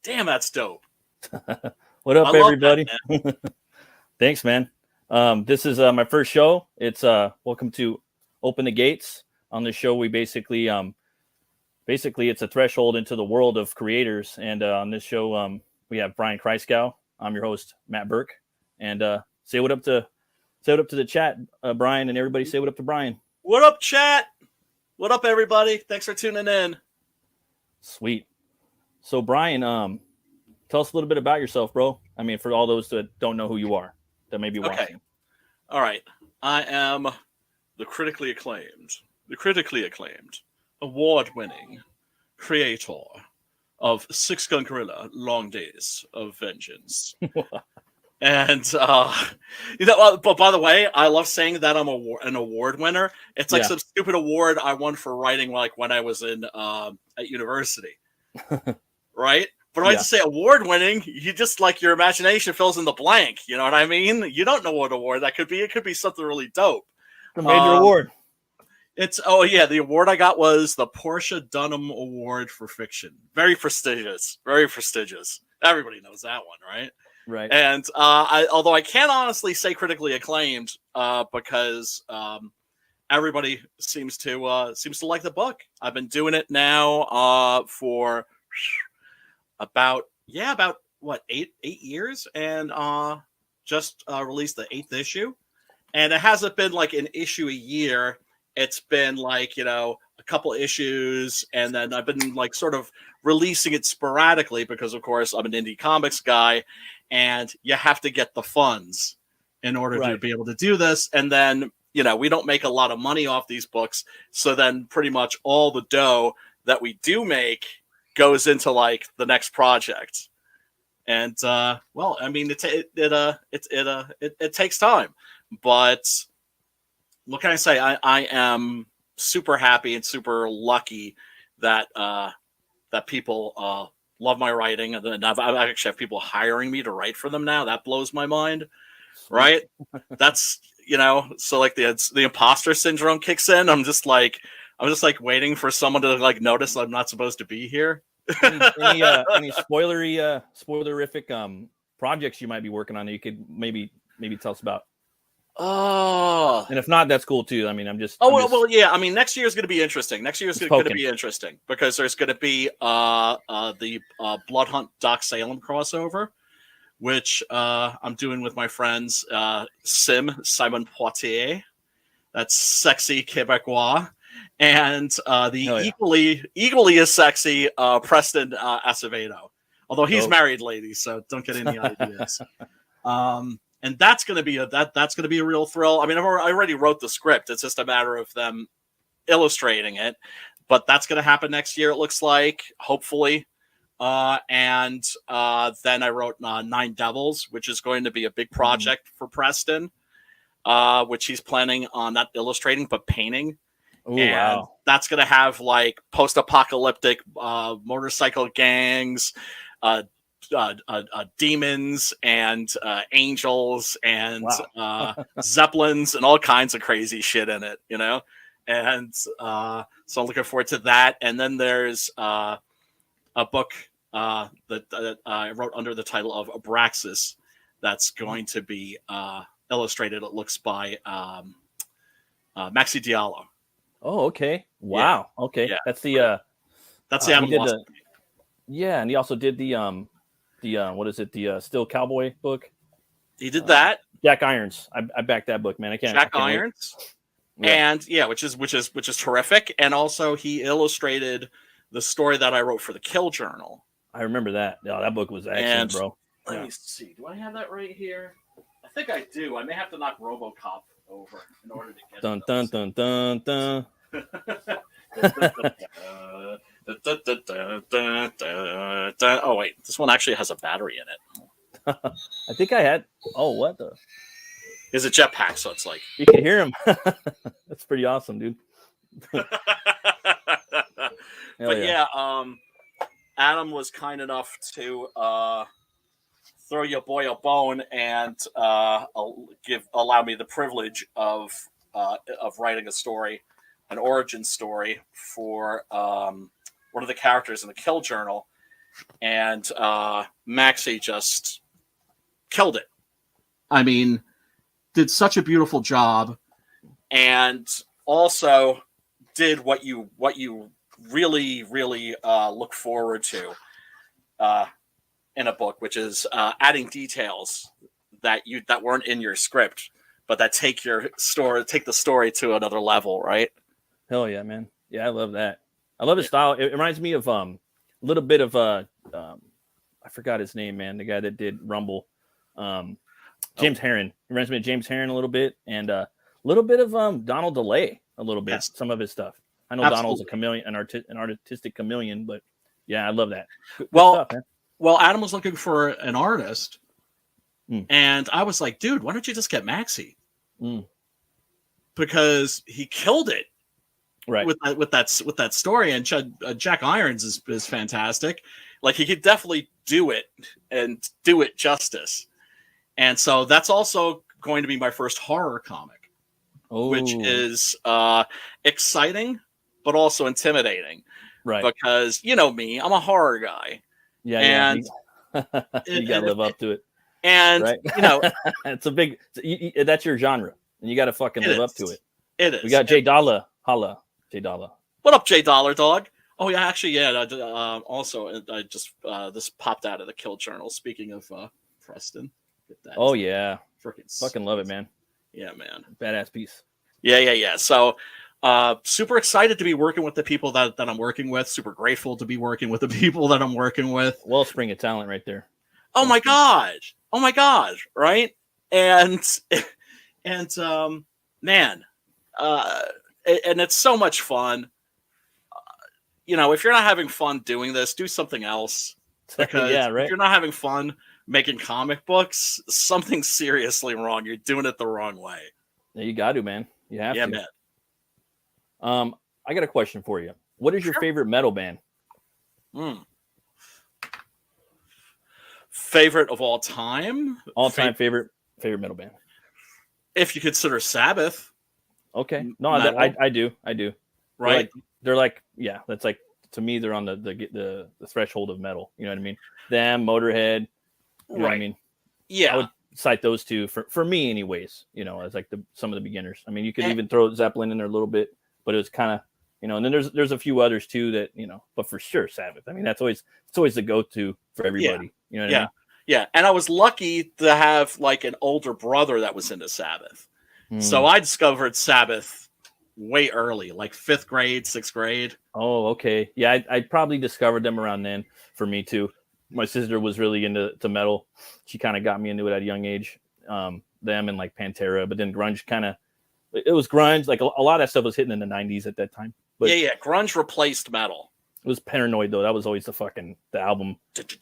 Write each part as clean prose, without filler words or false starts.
Damn, that's dope. What up, everybody? That, Thanks, man. This is my first show. It's welcome to Open the Gates. On this show, we basically it's a threshold into the world of creators. And on this show, we have Brian Christgau. I'm your host, Matt Burke. And say what up to the chat, Brian, and everybody. Say what up to Brian. What up, chat? What up, everybody? Thanks for tuning in. Sweet. So, Brian, tell us a little bit about yourself, bro. I mean, for all those that don't know who you are, that may be watching. Okay. All right. I am the critically acclaimed, award-winning creator of SIX-GUN GORILLA Long Days of Vengeance. And, but by the way, I love saying that I'm an award winner. It's like some stupid award I won for writing, like when I was in at university. Right? But when I just say award winning, you just like your imagination fills in the blank. You know what I mean? You don't know what award that could be. It could be something really dope. The major award. The award I got was the Portia Dunham Award for Fiction. Very prestigious. Very prestigious. Everybody knows that one, right? Right. And although I can't honestly say critically acclaimed, because everybody seems to like the book. I've been doing it now for about what 8 years, and just released the 8th issue. And it hasn't been like an issue a year. It's been like, a couple issues, and then I've been like sort of releasing it sporadically because, of course, I'm an indie comics guy, and you have to get the funds in order to be able to do this. And then, we don't make a lot of money off these books. So then pretty much all the dough that we do make goes into like the next project. And, well, I mean, it takes time, but what can I say? I am super happy and super lucky that, that people, love my writing, and I actually have people hiring me to write for them now. That blows my mind, right? That's so like the imposter syndrome kicks in. I'm just like waiting for someone to like notice I'm not supposed to be here. any spoilerific projects you might be working on that you could maybe tell us about? Oh, and if not, that's cool too. I mean, I'm just. Well, yeah. I mean, next year is going to be interesting. Next year is going to be interesting because there's going to be the Blood Hunt Doc Salem crossover, which I'm doing with my friends Simon Pothier, that's sexy Quebecois, and the equally as sexy Preston Acevedo, although he's married, ladies, so don't get any ideas. And that's going to be a real thrill. I mean, I already wrote the script. It's just a matter of them illustrating it. But that's going to happen next year, it looks like, hopefully. And then I wrote Nine Devils, which is going to be a big project for Preston, which he's planning on not illustrating but painting. Ooh, and wow. That's going to have like post-apocalyptic motorcycle gangs, demons and angels and zeppelins and all kinds of crazy shit in it, and so I'm looking forward to that. And then there's a book that I wrote under the title of Abraxas that's going to be illustrated, it looks, by Maxi Diallo. Oh, okay. Wow. Yeah. Okay. Yeah. That's the Adam Lost. And he also did the what is it? The Still Cowboy book. He did that. Jack Irons. I backed that book, man. I can't. Jack Irons. And which is terrific. And also he illustrated the story that I wrote for the Kill Journal. I remember that. Yeah, that book was excellent, bro. Let me see. Do I have that right here? I think I do. I may have to knock RoboCop over in order to get dun dun dun dun dun. Oh wait, this one actually has a battery in it. I think I had. Oh, what the? It's a jetpack, so it's like you can hear him. That's pretty awesome, dude. Adam was kind enough to throw your boy a bone and allow me the privilege of writing a story, an origin story for one of the characters in the Kill Journal. and Maxie just killed it. I mean, did such a beautiful job, and also did what you really look forward to in a book, which is adding details that weren't in your script, but that take the story to another level, right? Hell yeah, man. Yeah, I love that. I love his style. It reminds me of a little bit of I forgot his name, man. The guy that did Rumble, James Herron. It reminds me of James Herron a little bit, and a little bit of Donald DeLay. A little bit, some of his stuff. I know Donald's a chameleon, an artistic chameleon, but yeah, I love that. Good stuff, man. Well, Adam was looking for an artist, and I was like, dude, why don't you just get Maxie? Because he killed it. Right. With that story, and Jack Irons is fantastic. Like, he could definitely do it and do it justice. And so that's also going to be my first horror comic, which is exciting but also intimidating. Right. Because you know me, I'm a horror guy. Yeah, and you gotta live up to it. And right? You know, it's a big. That's your genre, and you got to fucking live up to it. It is. We got Jay Dollar. Holla. Jay Dollar. What up, Jay Dollar dog? Oh yeah, actually, yeah. Also, I just this popped out of the Kill Journal. Speaking of Preston, oh yeah, fucking love it, man. Yeah, man, badass piece. Yeah. So, super excited to be working with the people that I'm working with. Super grateful to be working with the people that I'm working with. Wellspring of talent, right there. Oh my god, right? And man. And it's so much fun. You know, if you're not having fun doing this, do something else. Because if you're not having fun making comic books, something's seriously wrong. You're doing it the wrong way. Yeah, you got to, man. You have to. Yeah, man. I got a question for you. What is your favorite metal band? Favorite of all time? All-time favorite metal band. If you consider Sabbath. Okay. No, I do. Right. They're like, yeah, that's like, to me, they're on the threshold of metal. You know what I mean? Them, Motorhead. You know what I mean? Yeah. I would cite those two for me anyways, you know, as like some of the beginners. I mean, you could even throw Zeppelin in there a little bit, but it was kind of, you know, and then there's a few others too that, you know, but for sure Sabbath. I mean, it's always the go-to for everybody. You know what I mean? Yeah. And I was lucky to have like an older brother that was into Sabbath. So I discovered Sabbath way early, like 5th grade, 6th grade. Oh, okay. Yeah, I probably discovered them around then for me too. My sister was really into metal. She kind of got me into it at a young age. Them and like Pantera, but then grunge it was grunge. Like a lot of that stuff was hitting in the 90s at that time. But yeah. Grunge replaced metal. It was Paranoid though. That was always the album.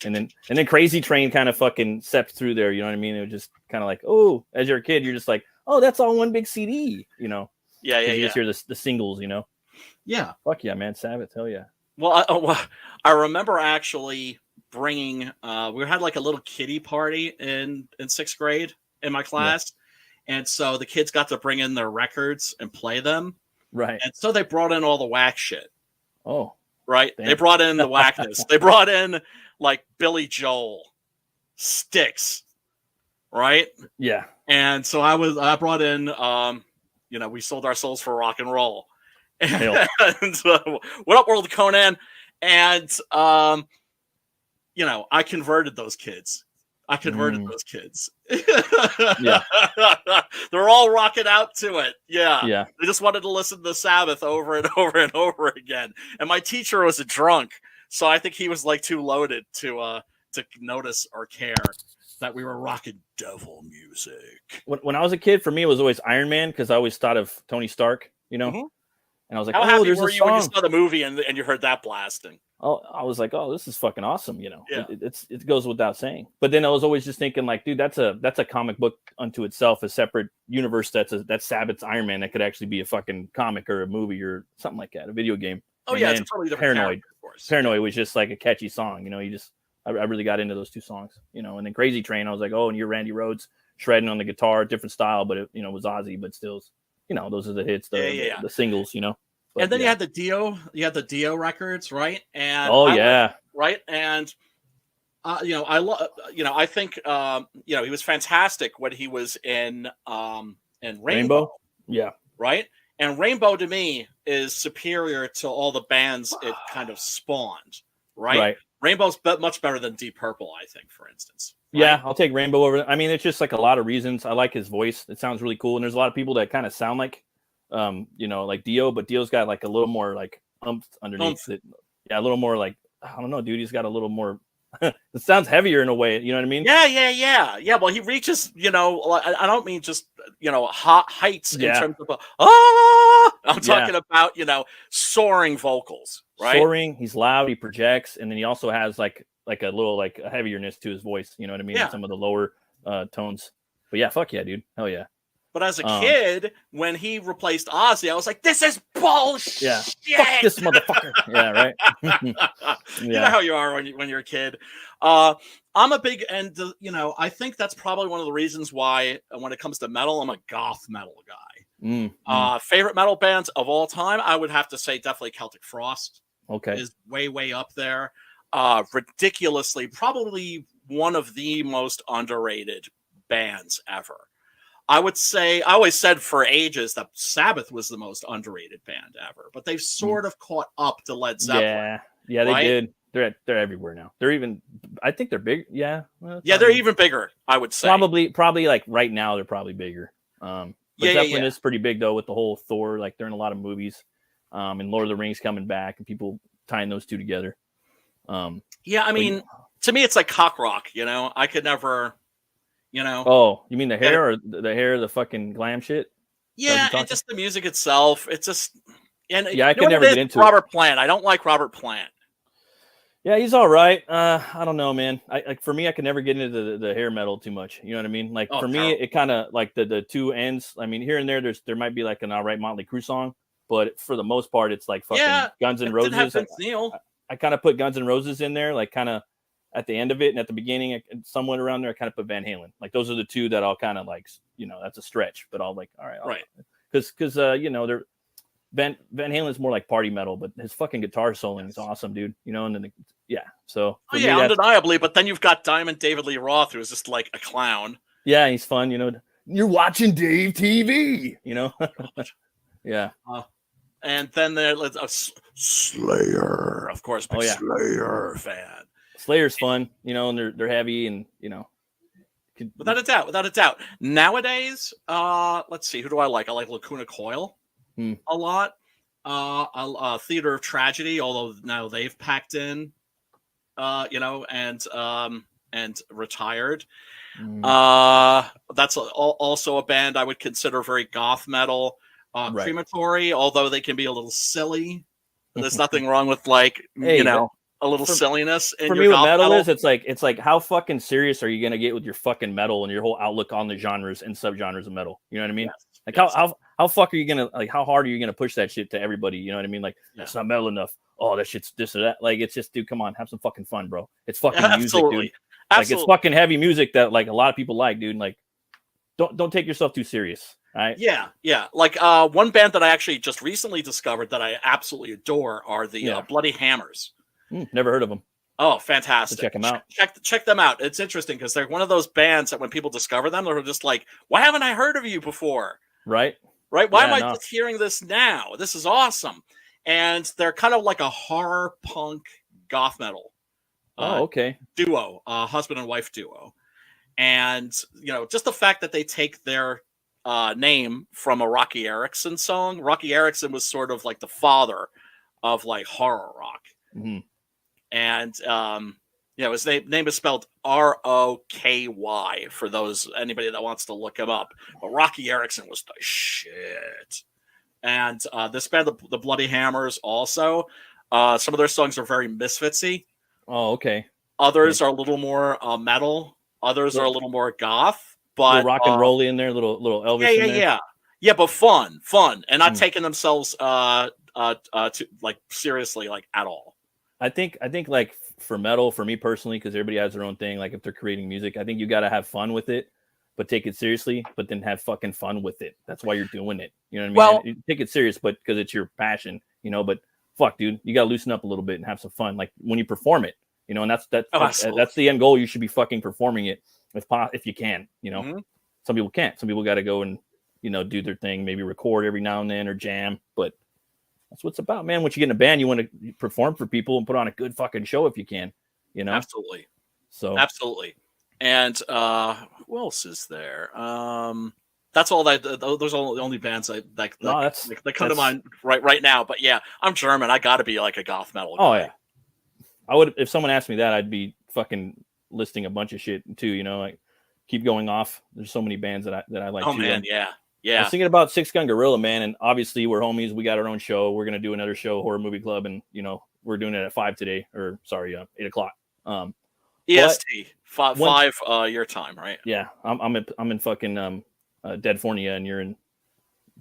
And then Crazy Train kind of fucking stepped through there. You know what I mean? It was just kind of like, oh, as you're a kid, you're just like, oh, that's all one big CD, you know? Yeah. You just hear the singles, you know? Yeah. Fuck yeah, man. Sabbath, hell yeah. Well, I remember actually bringing, we had like a little kiddie party in 6th grade in my class. Yeah. And so the kids got to bring in their records and play them. Right. And so they brought in all the whack shit. Oh. Right? Damn. They brought in the whackness. They brought in like Billy Joel, Styx, right? Yeah. And so I brought in, you know, we sold our souls for rock and roll. And what up, World of Conan? And, you know, I converted those kids. Yeah. They're all rocking out to it. Yeah. Yeah. They just wanted to listen to Sabbath over and over and over again. And my teacher was a drunk. So I think he was like too loaded to notice or care that we were rocking devil music. When I was a kid, for me, it was always Iron Man because I always thought of Tony Stark, you know? Mm-hmm. And I was like, how happy were you when you saw the movie and you heard that blasting? Oh, I was like, oh, this is fucking awesome, you know? Yeah. It goes without saying. But then I was always just thinking like, dude, that's a comic book unto itself, a separate universe that's Sabbath's Iron Man that could actually be a fucking comic or a movie or something like that, a video game. Oh, and yeah, it's a totally different Paranoid. Of course. Paranoid was just like a catchy song, you know? I really got into those two songs, you know? And then Crazy Train, I was like, oh, and you're Randy Rhoads shredding on the guitar, different style, but it, you know, was Ozzy, but still, you know, those are the hits, the singles, you know? But, and then you had the Dio records, right? And right, and I love, I think, he was fantastic when he was in Rainbow. Yeah. Right. And Rainbow to me is superior to all the bands it kind of spawned. Right. Rainbow's much better than Deep Purple, I think, for instance. Right? Yeah, I'll take Rainbow over. I mean, it's just like a lot of reasons. I like his voice. It sounds really cool. And there's a lot of people that kind of sound like, like Dio, but Dio's got like a little more like umph underneath it. Yeah, a little more like, I don't know, dude. He's got a little more. It sounds heavier in a way. You know what I mean? Yeah. Well, he reaches, I don't mean just, heights in terms of, I'm talking about, soaring vocals, right? Soaring. He's loud. He projects. And then he also has like a little, like a heavierness to his voice. You know what I mean? Yeah. In some of the lower tones. But yeah, fuck yeah, dude. Hell yeah. But as a kid, when he replaced Ozzy, I was like, "This is bullshit! Yeah, fuck this motherfucker!" Yeah, right. You know how you are when you're a kid. I'm a big, and I think that's probably one of the reasons why, when it comes to metal, I'm a goth metal guy. Favorite metal bands of all time, I would have to say definitely Celtic Frost. Okay, is way up there. Ridiculously, probably one of the most underrated bands ever. I would say, I always said for ages that Sabbath was the most underrated band ever, but they've sort of caught up to Led Zeppelin. Yeah, they did. They're everywhere now. They're even, I think they're big. Yeah. Well, they're even bigger, I would say. Probably like right now, they're probably bigger. But Zeppelin is pretty big though with the whole Thor, like they're in a lot of movies, and Lord of the Rings coming back and people tying those two together. I mean, to me, it's like cock rock, I could never... Oh, you mean the hair or the fucking glam shit? Yeah, and just the music itself. It's just, I could never get into Robert Plant. I don't like Robert Plant. Yeah, he's all right. I don't know, man. For me, I could never get into the hair metal too much. You know what I mean? Like for me, it kind of like the two ends. I mean, here and there might be like an all right Motley Crue song, but for the most part, it's like fucking Guns N' Roses. I kind of put Guns N' Roses in there, like kind of at the end of it and at the beginning, somewhere around there, I kind of put Van Halen. Like those are the two that I'll kind of like, that's a stretch, but I'll like, all right, right, because they're Van Halen's more like party metal, but his fucking guitar soloing is awesome, dude. And then so undeniably. But then you've got Diamond David Lee Roth, who's just like a clown. Yeah, he's fun. You're watching Dave TV. Yeah. And then there's Slayer, of course. Slayer fan. Slayer's fun, and they're heavy and without a doubt. Nowadays, let's see, who do I like? I like Lacuna Coil a lot. Theater of Tragedy, although now they've packed in, and retired. That's also a band I would consider very goth metal. Crematory, although they can be a little silly. There's nothing wrong with a little silliness. For me, what metal is, it's like how fucking serious are you gonna get with your fucking metal and your whole outlook on the genres and subgenres of metal? You know what I mean? Yes, how fuck are you gonna how hard are you gonna push that shit to everybody? You know what I mean? Like that's not metal enough. Oh, that shit's this or that. Like it's just, dude, come on, have some fucking fun, bro. It's fucking music, dude. Like it's fucking heavy music that like a lot of people like, dude. Like don't take yourself too serious. Right? Yeah. Like one band that I actually just recently discovered that I absolutely adore are the Bloody Hammers. Never heard of them. Oh, fantastic! Check them out. Check them out. It's interesting because they're one of those bands that when people discover them, they're just like, "Why haven't I heard of you before?" Right. Why am I just hearing this now? This is awesome. And they're kind of like a horror punk goth metal. Duo, husband and wife duo, and just the fact that they take their name from a Rocky Erickson song. Rocky Erickson was sort of like the father of like horror rock. Mm-hmm. And his name is spelled R-O-K-Y for anybody that wants to look him up. But Rocky Erickson was the shit. And this band, the Bloody Hammers, also some of their songs are very Misfitsy. Oh, okay. Others are a little more metal. Others are a little more goth. But little rock and roll in there, little Elvis. In there. Yeah, but fun, and not taking themselves to like seriously, like at all. I think like for metal, for me personally, because everybody has their own thing. Like if they're creating music, I think you got to have fun with it. but take it seriously, but then have fucking fun with it. That's why you're doing it. You know what I mean? Well, take it serious, but because it's your passion, you know, but fuck, dude, you got to loosen up a little bit and have some fun. Like when you perform it, you know, and that's the end goal. You should be fucking performing it if you can, you know. Some people can't. Some people got to go and, you know, do their thing, maybe record every now and then or jam. But that's what it's about, man. Once you get in a band, you want to perform for people and put on a good fucking show if you can, you know. Absolutely. So absolutely. And who else is there? That's all that. Those are the only bands that come to mind right now. But yeah, I'm German. I got to be like a goth metal guy. Oh yeah, I would if someone asked me that, I'd be fucking listing a bunch of shit too. You know, like keep going off. There's so many bands that I like. Oh too. man, yeah. I was thinking about SIX-GUN Gorilla, man, and obviously we're homies. We got our own show. We're gonna do another show, Horror Movie Club, and you know we're doing it at 5 today, or sorry, 8 o'clock. EST 5 your time, right? Yeah, I'm in fucking Deadfornia, and you're in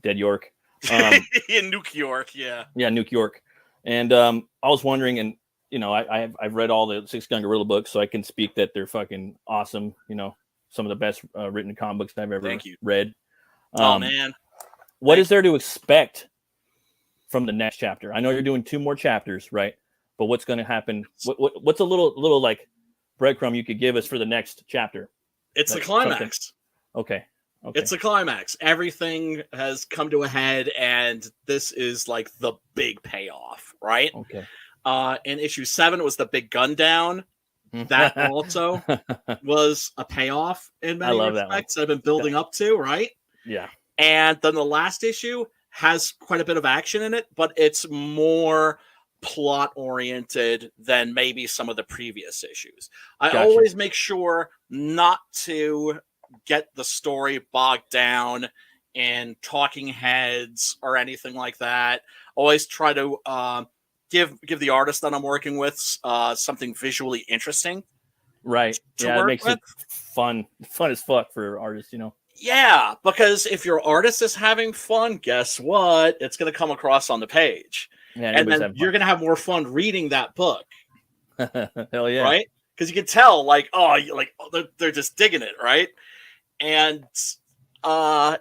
Dead York. In Nuke York, yeah, Nuke York. And I was wondering, and you know, I've read all the SIX-GUN Gorilla books, so I can speak that they're fucking awesome. You know, some of the best written comic books I've ever read. Oh man, what is there to expect from the next chapter? I know you're doing 2 more chapters, right? But what's going to happen? What's a little like breadcrumb you could give us for the next chapter? It's the climax. Okay. It's a climax. Everything has come to a head, and this is like the big payoff, right? Okay. In issue 7 was the big gun down. That also was a payoff in many respects that I've been building up to, right? Yeah. And then the last issue has quite a bit of action in it, but it's more plot oriented than maybe some of the previous issues. I always make sure not to get the story bogged down in talking heads or anything like that. Always try to give the artist that I'm working with something visually interesting. Right. Yeah, it makes it fun as fuck for artists, you know. Yeah, because if your artist is having fun, guess what? It's going to come across on the page. Yeah, and then you're going to have more fun reading that book. Hell yeah. Right? Because you can tell, they're just digging it, right? And, so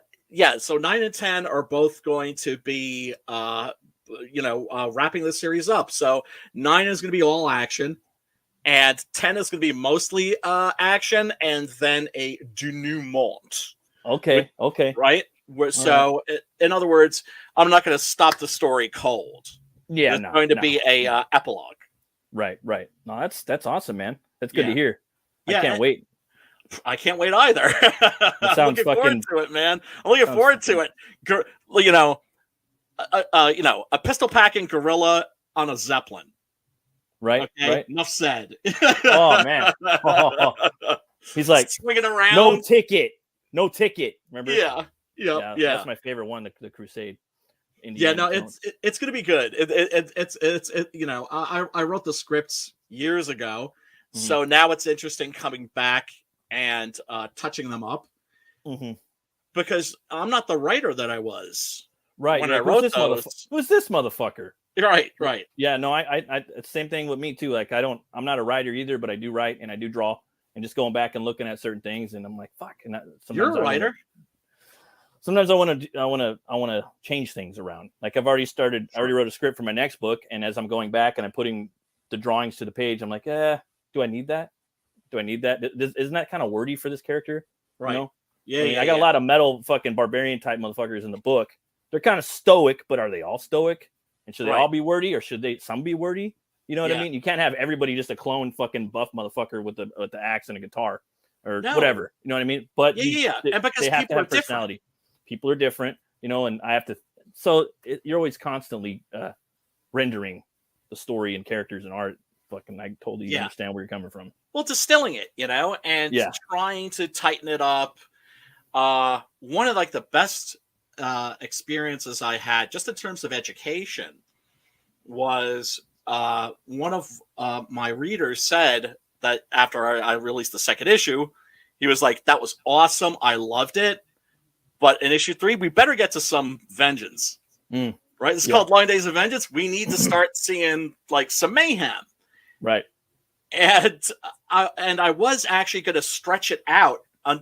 9 and 10 are both going to be, wrapping this series up. So 9 is going to be all action, and 10 is going to be mostly action, and then a denouement. Okay. Right? In other words, I'm not going to stop the story cold. Yeah, it's going to be a epilogue. Right. No, that's awesome, man. That's good to hear. I can't wait. I can't wait either. That sounds I'm looking forward to it, man. I'm looking forward to it. A pistol packing gorilla on a Zeppelin. Right. Okay? Right. Enough said. Oh man. He's like swinging around. No ticket. Remember? Yeah. That's my favorite one, the Crusade. It's gonna be good. I wrote the scripts years ago, so now it's interesting coming back and touching them up, because I'm not the writer that I was. Right. When I wrote those. Who's this motherfucker? Right. Yeah. No, I same thing with me too. Like I'm not a writer either, but I do write and I do draw, and just going back and looking at certain things, and I'm like, fuck. And you're a writer. Sometimes I want to change things around. Like I already wrote a script for my next book, and as I'm going back and I'm putting the drawings to the page, I'm like, do I need that? Isn't that kind of wordy for this character? Right. You know? Yeah. I got a lot of metal fucking barbarian type motherfuckers in the book. They're kind of stoic, but are they all stoic? And should they all be wordy, or should some be wordy? You know what I mean? You can't have everybody just a clone fucking buff motherfucker with the axe and a guitar or whatever. You know what I mean? But and because they have to have personality. Different. People are different, you know, and I have to. So you're always constantly rendering the story and characters and art. Fucking, I totally understand where you're coming from. Well, distilling it, and trying to tighten it up. One of the best experiences I had, just in terms of education, was one of my readers said that after I released the second issue, he was like, "That was awesome. I loved it. But in issue 3, we better get to some vengeance." Right? It's called Line Days of Vengeance. We need to start seeing some mayhem. Right. And I was actually going to stretch it out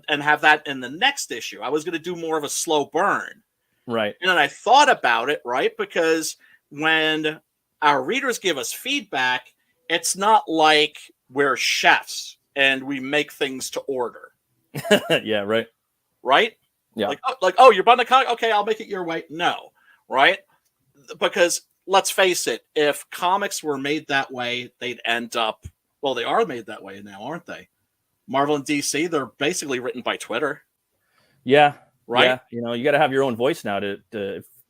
and have that in the next issue. I was going to do more of a slow burn. Right. And then I thought about it, right? Because when our readers give us feedback, it's not like we're chefs and we make things to order. Yeah, right. Right? Yeah. Oh, you're buying a comic? Okay, I'll make it your way. No, right? Because let's face it, if comics were made that way, they'd end up, well, they are made that way now, aren't they? Marvel and DC, they're basically written by Twitter. Yeah. Right? Yeah. You know, you got to have your own voice now to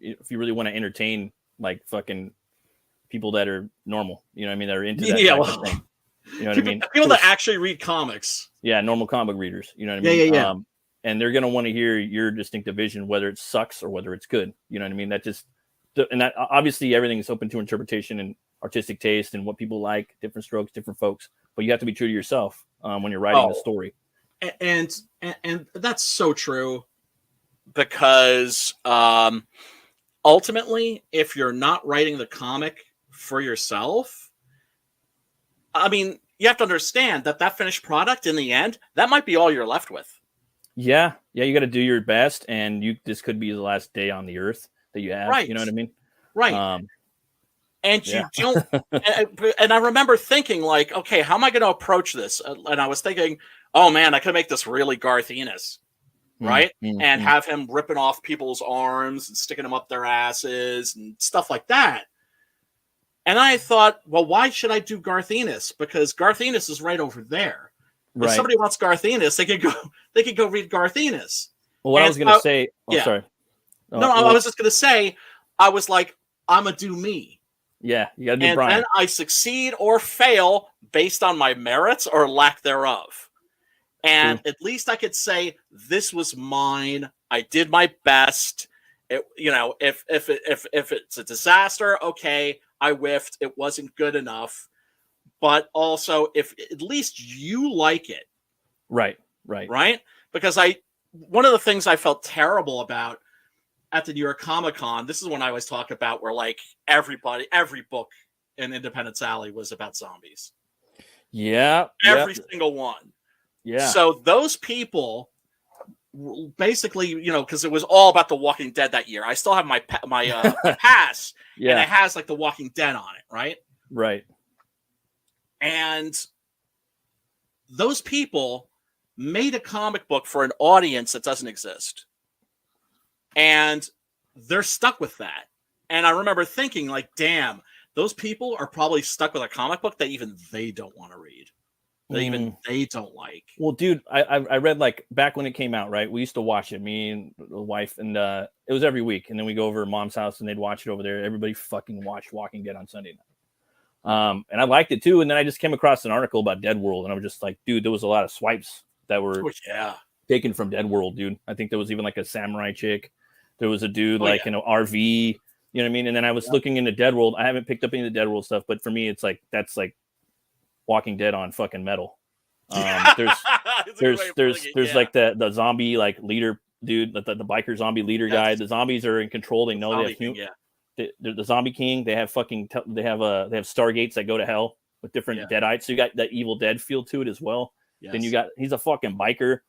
if you really want to entertain like fucking people that are normal, you know what I mean, that are into that type of thing. You know what I mean? People that actually read comics. Yeah, normal comic readers, you know what I mean? Yeah. And they're going to want to hear your distinctive vision, whether it sucks or whether it's good. You know what I mean? And that obviously everything is open to interpretation and artistic taste and what people like, different strokes, different folks. But you have to be true to yourself when you're writing a story. And that's so true, because ultimately, if you're not writing the comic for yourself, I mean, you have to understand that finished product in the end, that might be all you're left with. Yeah, you got to do your best, and this could be the last day on the earth that you have. Right. You know what I mean? Right. And you don't. And I remember thinking, like, okay, how am I going to approach this? And I was thinking, oh man, I could make this really Garth Ennis, right? And have him ripping off people's arms and sticking them up their asses and stuff like that. And I thought, well, why should I do Garth Ennis? Because Garth Ennis is right over there. If somebody wants Garth Ennis, they could go read Garth Ennis. Well, what I was going to say, sorry. I was just going to say, I was like, I'm going to do me. Yeah, you got to do Brian. And then I succeed or fail based on my merits or lack thereof. And at least I could say, this was mine. I did my best. If it's a disaster, okay, I whiffed. It wasn't good enough. But also, if at least you like it. Right. Because one of the things I felt terrible about at the New York Comic Con, this is when I always talk about where like every book in Independence Alley was about zombies. Yeah. Every single one. Yeah. So those people basically, because it was all about The Walking Dead that year. I still have my pass, and it has like The Walking Dead on it, right? Right. And those people made a comic book for an audience that doesn't exist. And they're stuck with that. And I remember thinking, like, damn, those people are probably stuck with a comic book that even they don't want to read. That even they don't like. Well, dude, I read, like, back when it came out, right? We used to watch it, me and the wife, and it was every week. And then we go over to Mom's house and they'd watch it over there. Everybody fucking watched Walking Dead on Sunday night. And I liked it too. And then I just came across an article about Dead World, and I was just like, dude, there was a lot of swipes that were taken from Dead World, dude. I think there was even like a samurai chick. There was a dude in an RV, you know what I mean? And then I was looking into Dead World. I haven't picked up any of the Dead World stuff, but for me, it's like, that's like Walking Dead on fucking metal. There's like the zombie like leader dude, the biker zombie leader guy. The zombies are in control. They know they have the zombie king. They have they have stargates that go to hell with different deadites. So you got that Evil Dead feel to it as well. Yes. Then he's a fucking biker.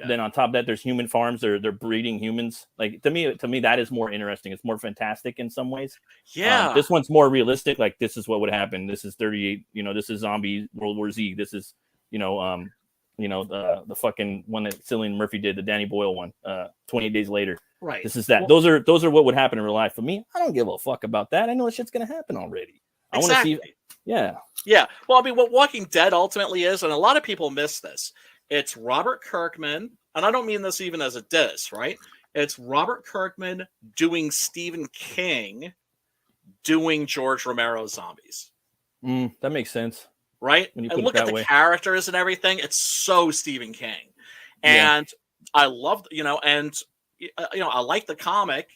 Then on top of that, there's human farms. They're breeding humans. Like to me, that is more interesting. It's more fantastic in some ways. Yeah. This one's more realistic. Like this is what would happen. This is 38. This is zombie World War Z. This is the fucking one that Cillian Murphy did, the Danny Boyle one. 28 Days Later. Right. This is that. Those are what would happen in real life. For me, I don't give a fuck about that. I know that shit's gonna happen already. I want to see. Yeah. Yeah. Well, I mean, what Walking Dead ultimately is, and a lot of people miss this. It's Robert Kirkman, and I don't mean this even as a diss, right? It's Robert Kirkman doing Stephen King, doing George Romero's zombies. That makes sense, right? When you and look at the characters and everything; it's so Stephen King, and I loved, I like the comic.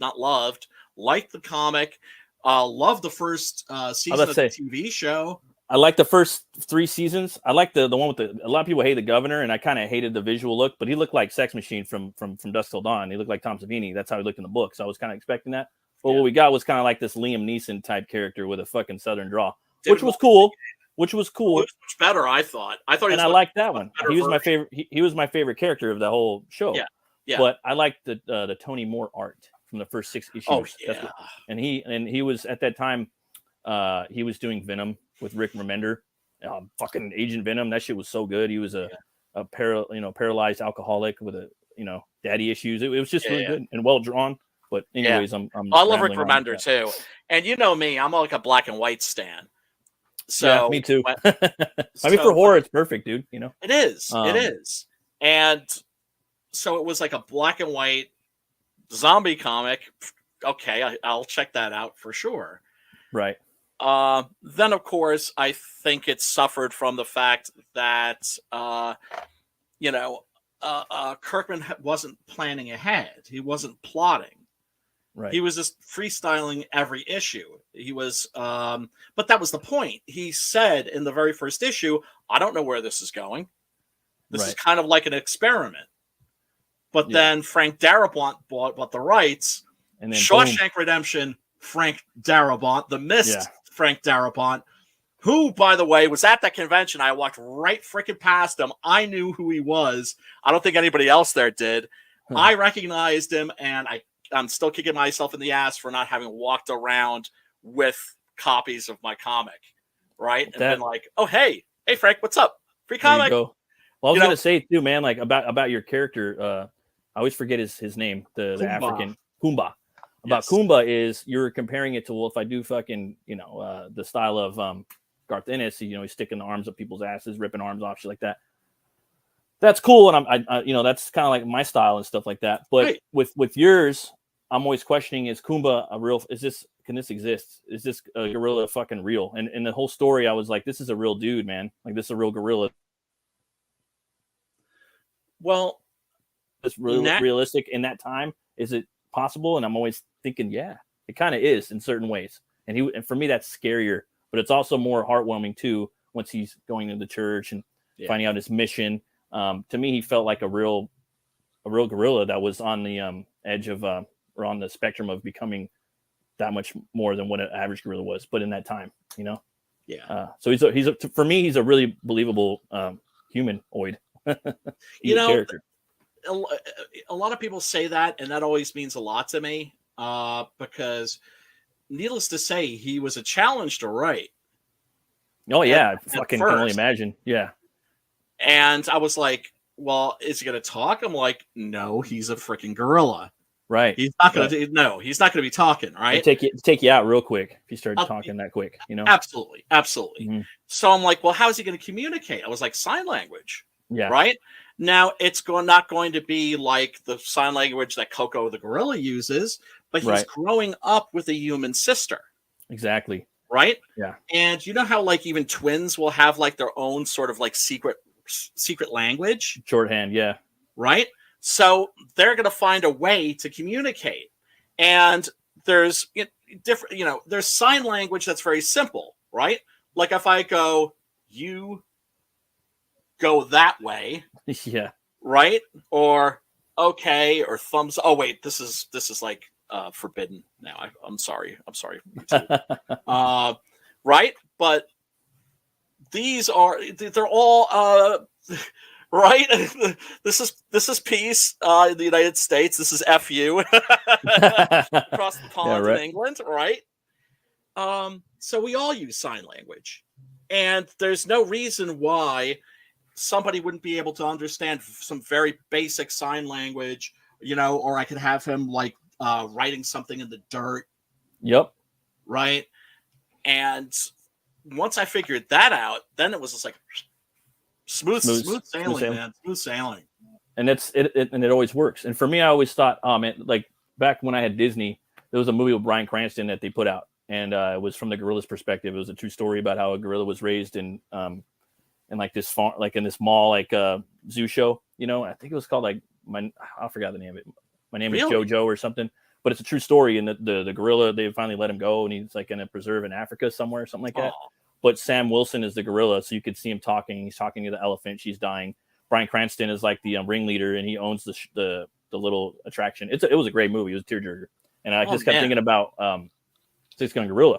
Not loved. Liked the comic. Loved the first season of the TV show. I like the first 3 seasons. I like the one with a lot of people hate the governor, and I kind of hated the visual look, but he looked like Sex Machine from Dusk Till Dawn. He looked like Tom Savini. That's how he looked in the book. So I was kind of expecting that. But what we got was kind of like this Liam Neeson type character with a fucking Southern draw, which was cool. which was cool. It was much better, I thought. And I liked that one. He was my favorite. He was my favorite character of the whole show. Yeah, yeah. But I liked the Tony Moore art from the first 6 issues. Oh yeah. And he was at that time. He was doing Venom with Rick Remender. Fucking Agent Venom. That shit was so good. He was a paralyzed alcoholic with daddy issues. It was just really good and well drawn. But anyways, I love Rick Remender too. And you know me, I'm like a black and white stan. So yeah, me too. I mean, for horror, it's perfect, dude. It is. It is. And so it was like a black and white zombie comic. Okay, I'll check that out for sure. Right. Then, of course, I think it suffered from the fact that, Kirkman wasn't planning ahead. He wasn't plotting. Right. He was just freestyling every issue. He was, but that was the point. He said in the very first issue, I don't know where this is going. This is kind of like an experiment. But then Frank Darabont bought the rights. And then Shawshank Redemption, Frank Darabont, the missed Frank Darabont, who, by the way, was at that convention. I walked right freaking past him. I knew who he was. I don't think anybody else there did. I recognized him, and I'm still kicking myself in the ass for not having walked around with copies of my comic, right? And been like, oh, hey, Frank, what's up? Free comic. Well, I was going to say, too, man, like about your character, I always forget his name, the African, Kumba. About Kumba is you're comparing it to, well, if I do fucking, the style of Garth Ennis, he's sticking the arms up people's asses, ripping arms off, shit like that. That's cool, and I that's kind of like my style and stuff like that. But with yours, I'm always questioning: is Kumba a real? Can this exist? Is this a gorilla fucking real? And in the whole story, I was like, this is a real dude, man. Like this is a real gorilla. Well, it's really realistic in that time. Is it possible? And I'm always thinking, yeah, it kind of is in certain ways. And for me, that's scarier, but it's also more heartwarming too. Once he's going to the church and finding out his mission. To me, he felt like a real gorilla that was on the edge of or on the spectrum of becoming that much more than what an average gorilla was, but in that time, so for me, he's a really believable humanoid. Character. A lot of people say that, and that always means a lot to me because, needless to say, he was a challenge to write. Oh yeah, I fucking can only imagine. Yeah. And I was like, well, is he going to talk? I'm like, no, he's a freaking gorilla. Right. He's not going to he's not going to be talking, right? Take you out real quick if you start talking that quick, Absolutely. Absolutely. Mm-hmm. So I'm like, well, how's he going to communicate? I was like, sign language. Yeah. Right. Now it's not going to be like the sign language that Coco the gorilla uses, but he's growing up with a human sister. Exactly. Right. Yeah. And you know how like even twins will have like their own sort of like secret language, shorthand. Yeah. Right. So they're going to find a way to communicate. And there's different, there's sign language that's very simple, right? Like if I go, you go that way. Yeah. Right. Or okay. Or thumbs. Oh, wait, this is like forbidden now. I'm sorry. Right. But they're all, right. This is peace in the United States. This is FU across the pond in England. Right. So we all use sign language, and there's no reason why somebody wouldn't be able to understand some very basic sign language, or I could have him like writing something in the dirt. Yep. Right. And once I figured that out, then it was just like smooth sailing, man. Smooth sailing. And it always works. And for me, I always thought, oh man, like back when I had Disney, there was a movie with Bryan Cranston that they put out, and it was from the gorilla's perspective. It was a true story about how a gorilla was raised in like this farm, like in this mall, like zoo show. I think it was called like I forgot the name of it. My name is Jojo or something. But it's a true story, and the gorilla, they finally let him go, and he's like in a preserve in Africa somewhere, something like that. But Sam Wilson is the gorilla, so you could see him talking. He's talking to the elephant. She's dying. Bryan Cranston is like the ringleader, and he owns the little attraction. It was a great movie. It was a tearjerker. And I just kept thinking about SIX-GUN Gorilla.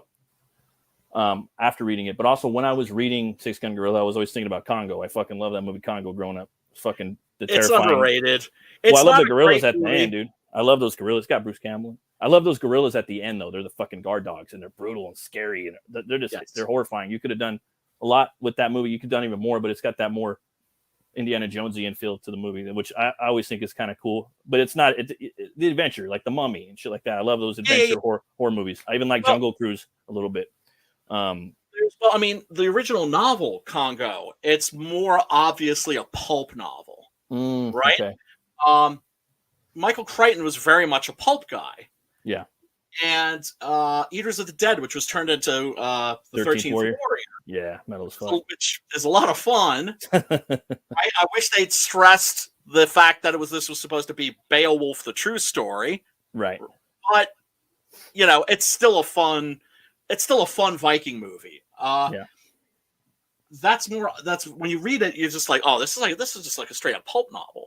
after reading it. But also when I was reading SIX-GUN GORILLA, I was always thinking about Congo. I fucking love that movie Congo growing up. It's fucking it's terrifying. Underrated. Well, I love the gorillas at the end, dude. I love those gorillas. It's got Bruce Campbell. I love those gorillas at the end, though. They're the fucking guard dogs, and they're brutal and scary, and they're just they're horrifying. You could have done a lot with that movie. You could have done even more, but it's got that more Indiana Jonesian feel to the movie, which I always think is kind of cool. But it's not the adventure, like The Mummy and shit like that. I love those adventure horror movies. I even like Jungle Cruise a little bit. Well, I mean, the original novel Congo, it's more obviously a pulp novel, right? Okay. Michael Crichton was very much a pulp guy. Yeah. And Eaters of the Dead, which was turned into the 13th Warrior. Yeah, Metal as fuck. Which is a lot of fun. I wish they'd stressed the fact that this was supposed to be Beowulf, the true story. Right. But, you know, it's still a fun Viking movie. That's when you read it, you're just like, oh, this is just like a straight up pulp novel.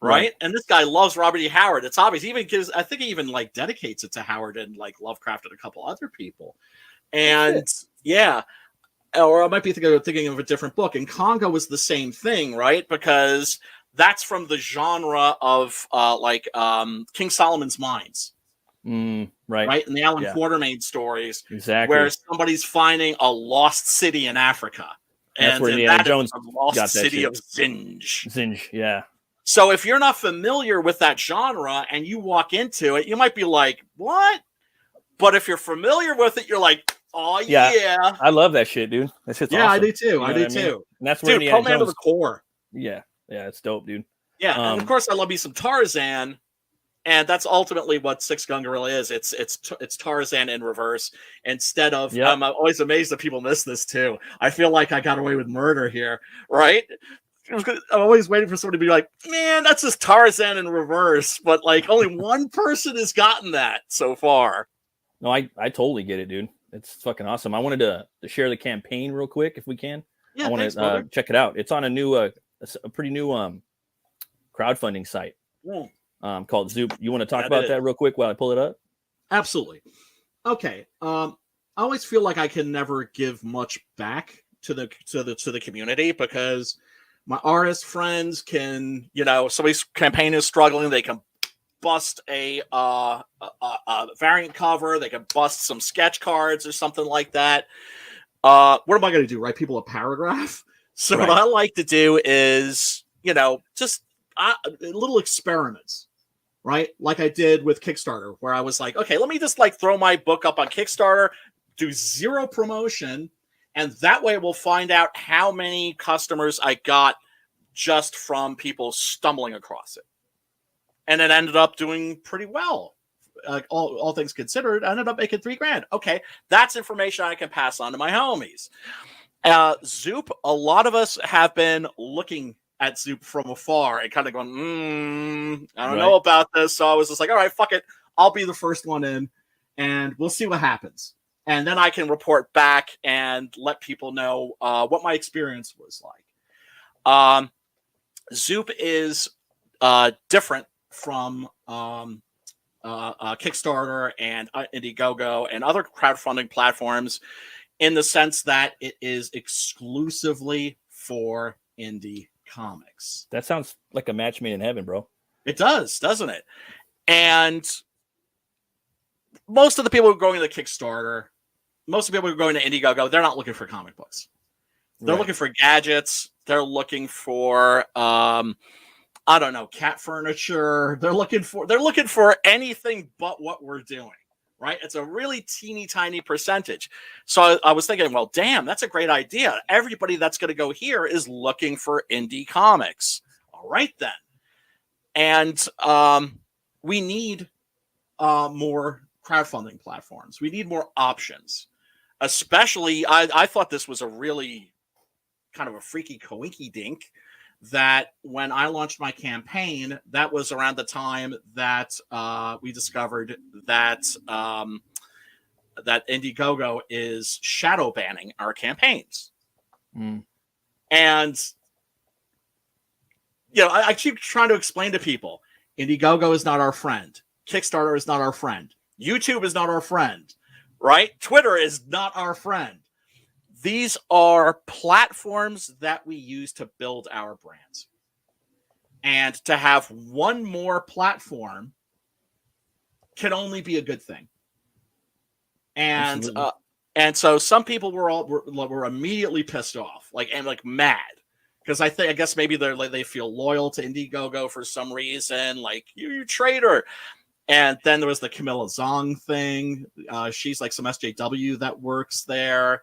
Right? And this guy loves Robert E. Howard. It's obvious. He even I think he even like dedicates it to Howard and like Lovecraft and a couple other people. And or I might be thinking of a different book. And Congo was the same thing, right? Because that's from the genre of King Solomon's Mines. Right? And the Alan Quatermain stories. Exactly. Where somebody's finding a lost city in Africa. That's where Indiana Jones got that lost city of Zinj. Zinj, yeah. So if you're not familiar with that genre and you walk into it, you might be like, what? But if you're familiar with it, you're like, oh, yeah. I love that shit, dude. That shit's awesome. I do too. You know I do too. And that's where Indiana Command Jones... of the Core. Yeah. Yeah, it's dope, dude. Yeah, and of course I love me some Tarzan. And that's ultimately what SIX-GUN GORILLA is. It's Tarzan in reverse. Instead of, I'm always amazed that people miss this too. I feel like I got away with murder here, right? I'm always waiting for somebody to be like, man, that's just Tarzan in reverse. But like only one person has gotten that so far. No, I totally get it, dude. It's fucking awesome. I wanted to share the campaign real quick if we can. Yeah, I want to check it out. It's on a pretty new crowdfunding site called Zoop. You want to talk about that real quick while I pull it up? Absolutely. Okay. I always feel like I can never give much back to the community because my artist friends can, somebody's campaign is struggling. They can bust a variant cover. They can bust some sketch cards or something like that. What am I going to do? Write people a paragraph? So what I like to do is, just little experiments, right? Like I did with Kickstarter, where I was like, okay, let me just throw my book up on Kickstarter, do zero promotion. And that way we'll find out how many customers I got just from people stumbling across it. And it ended up doing pretty well. All things considered, I ended up making $3,000. Okay, that's information I can pass on to my homies. Zoop, a lot of us have been looking at Zoop from afar and kind of going, I don't know about this. So I was just like, all right, fuck it. I'll be the first one in and we'll see what happens. And then I can report back and let people know what my experience was like. Zoop is different from Kickstarter and Indiegogo and other crowdfunding platforms in the sense that it is exclusively for indie comics. That sounds like a match made in heaven, bro. It does, doesn't it? And most of the people who are going to Kickstarter, most of the people who are going to Indiegogo, they're not looking for comic books. They're looking for gadgets. They're looking for, I don't know, cat furniture. They're looking for anything but what we're doing, right? It's a really teeny tiny percentage. So I was thinking, well, damn, that's a great idea. Everybody that's going to go here is looking for indie comics. All right, then. And we need more crowdfunding platforms. We need more options. Especially, I thought this was a really kind of a freaky coinky dink that when I launched my campaign, that was around the time that we discovered that that Indiegogo is shadow banning our campaigns. And I keep trying to explain to people, Indiegogo is not our friend. Kickstarter is not our friend. YouTube is not our friend. right? Twitter is not our friend. These are platforms that we use to build our brands. And to have one more platform can only be a good thing. And so some people were immediately pissed off, and mad, because I guess maybe they feel loyal to Indiegogo for some reason, like you traitor. And then there was the Camilla Zong thing. She's like some SJW that works there.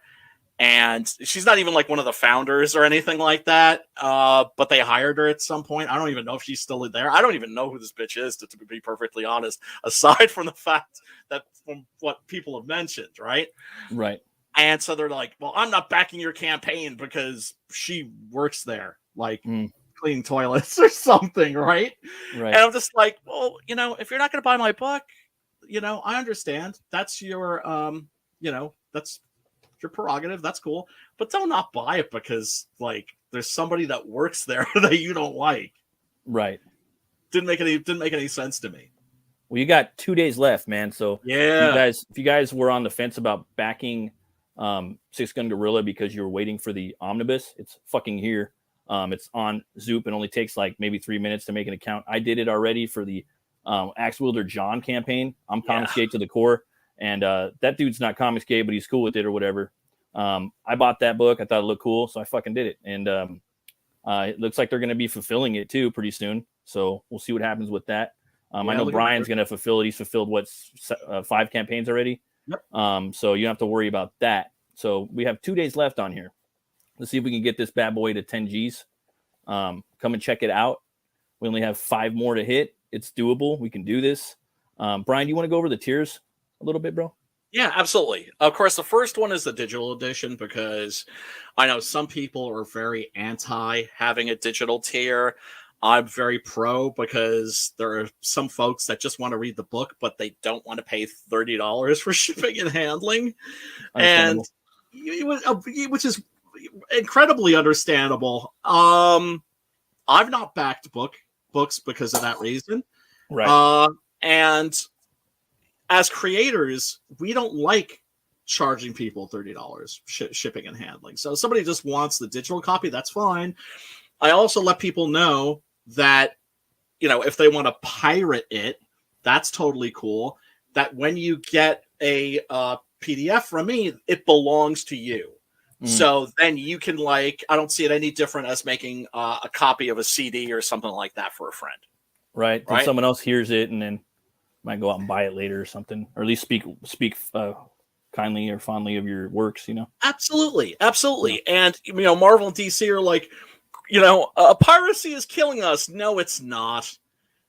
And she's not even like one of the founders or anything like that. But they hired her at some point. I don't even know if she's still there. I don't even know who this bitch is, to be perfectly honest, aside from the fact that from what people have mentioned, right? Right. And so they're like, well, I'm not backing your campaign because she works there, like cleaning toilets or something, right? Right. And I'm just like, well, if you're not going to buy my book, I understand. That's your, that's your prerogative. That's cool. But don't not buy it because there's somebody that works there that you don't like. Right. Didn't make any sense to me. Well, you got 2 days left, man. So yeah, if you guys were on the fence about backing SIX-GUN Gorilla because you were waiting for the omnibus, it's fucking here. It's on Zoop. It only takes like maybe 3 minutes to make an account. I did it already for the Axe Wielder John campaign. I'm comics gay to the core. And that dude's not comics gay, but he's cool with it or whatever. I bought that book. I thought it looked cool, so I fucking did it. And it looks like they're going to be fulfilling it too pretty soon. So we'll see what happens with that. I know Brian's going to fulfill it. He's fulfilled 5 campaigns already. Yep. So you don't have to worry about that. So we have 2 days left on here. Let's see if we can get this bad boy to 10 G's. Come and check it out. We only have 5 more to hit. It's doable. We can do this. Brian, do you want to go over the tiers a little bit, bro? Yeah, absolutely. Of course, the first one is the digital edition because I know some people are very anti having a digital tier. I'm very pro because there are some folks that just want to read the book, but they don't want to pay $30 for shipping and handling. And which is incredibly understandable. I've not backed books because of that reason. Right. And as creators, we don't like charging people $30 shipping and handling. So if somebody just wants the digital copy, that's fine. I also let people know that, if they want to pirate it, that's totally cool. That when you get a PDF from me, it belongs to you. So then you can I don't see it any different as making a copy of a CD or something like that for a friend. Right. Then someone else hears it and then might go out and buy it later or something, or at least speak kindly or fondly of your works, Absolutely. Yeah. And Marvel and DC are like, piracy is killing us. No, it's not.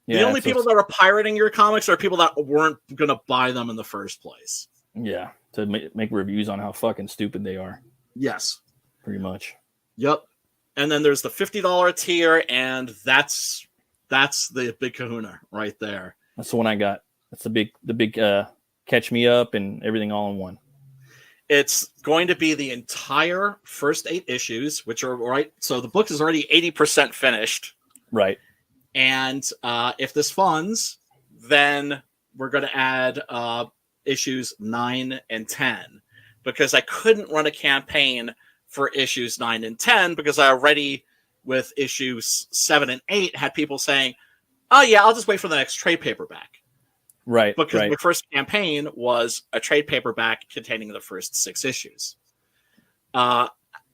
The only people that are pirating your comics are people that weren't going to buy them in the first place. Yeah, to make reviews on how fucking stupid they are. Yes. Pretty much. Yep. And then there's the $50 tier, and that's the big kahuna right there. That's the one I got. That's the big catch me up and everything all in one. It's going to be the entire first 8 issues, which are right. So the book is already 80% finished. Right. And if this funds, then we're going to add issues 9 and 10, because I couldn't run a campaign for issues 9 and 10 because I already, with issues 7 and 8, had people saying, oh yeah, I'll just wait for the next trade paperback. Right. Because the first campaign was a trade paperback containing the first 6 issues.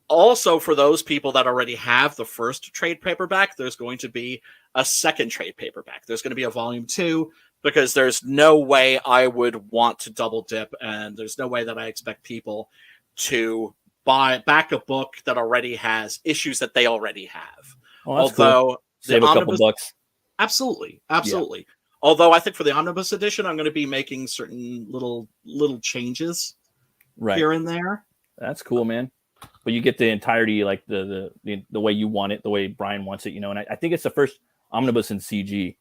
Also, for those people that already have the first trade paperback, there's going to be a second trade paperback. There's going to be a volume 2, because there's no way I would want to double dip, and there's no way that I expect people to buy back a book that already has issues that they already have. Oh, that's cool. Save a couple bucks. Absolutely. Yeah. Although I think for the omnibus edition, I'm going to be making certain little changes here and there. That's cool, man. But you get the entirety, like the way you want it, the way Brian wants it, And I think it's the first omnibus in CG.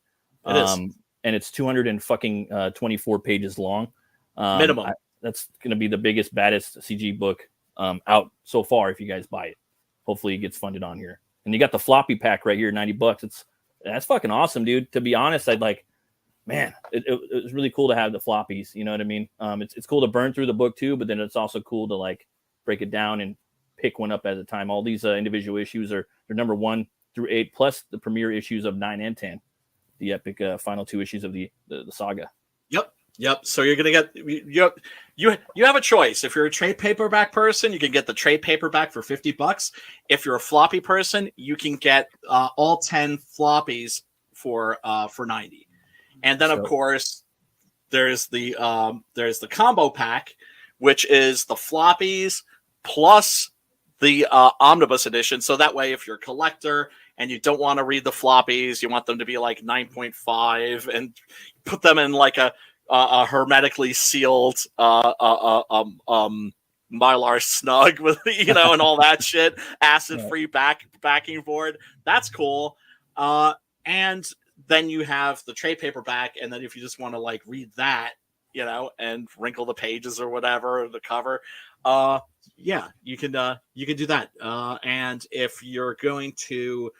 It is. And it's 224 pages long. Minimum. That's going to be the biggest, baddest CG book out so far if you guys buy it. Hopefully it gets funded on here. And you got the floppy pack right here, $90. That's fucking awesome, dude. To be honest, man, it was really cool to have the floppies. You know what I mean? It's cool to burn through the book too, but then it's also cool to like break it down and pick one up at a time. All these individual issues they're number 1 through 8, plus the premiere issues of 9 and 10, the epic final 2 issues of the saga. Yep. So you're gonna get you have a choice. If you're a trade paperback person, you can get the trade paperback for $50. If you're a floppy person, you can get all 10 floppies for $90. And then of course there's the combo pack, which is the floppies plus the omnibus edition. So that way, if you're a collector and you don't want to read the floppies, you want them to be like 9.5 and put them in like a hermetically sealed Mylar snug with and all that shit, acid-free backing board. That's cool. And then you have the trade paperback, and then if you just want to like read that, and wrinkle the pages or whatever, the cover, you can do that. And if you're going to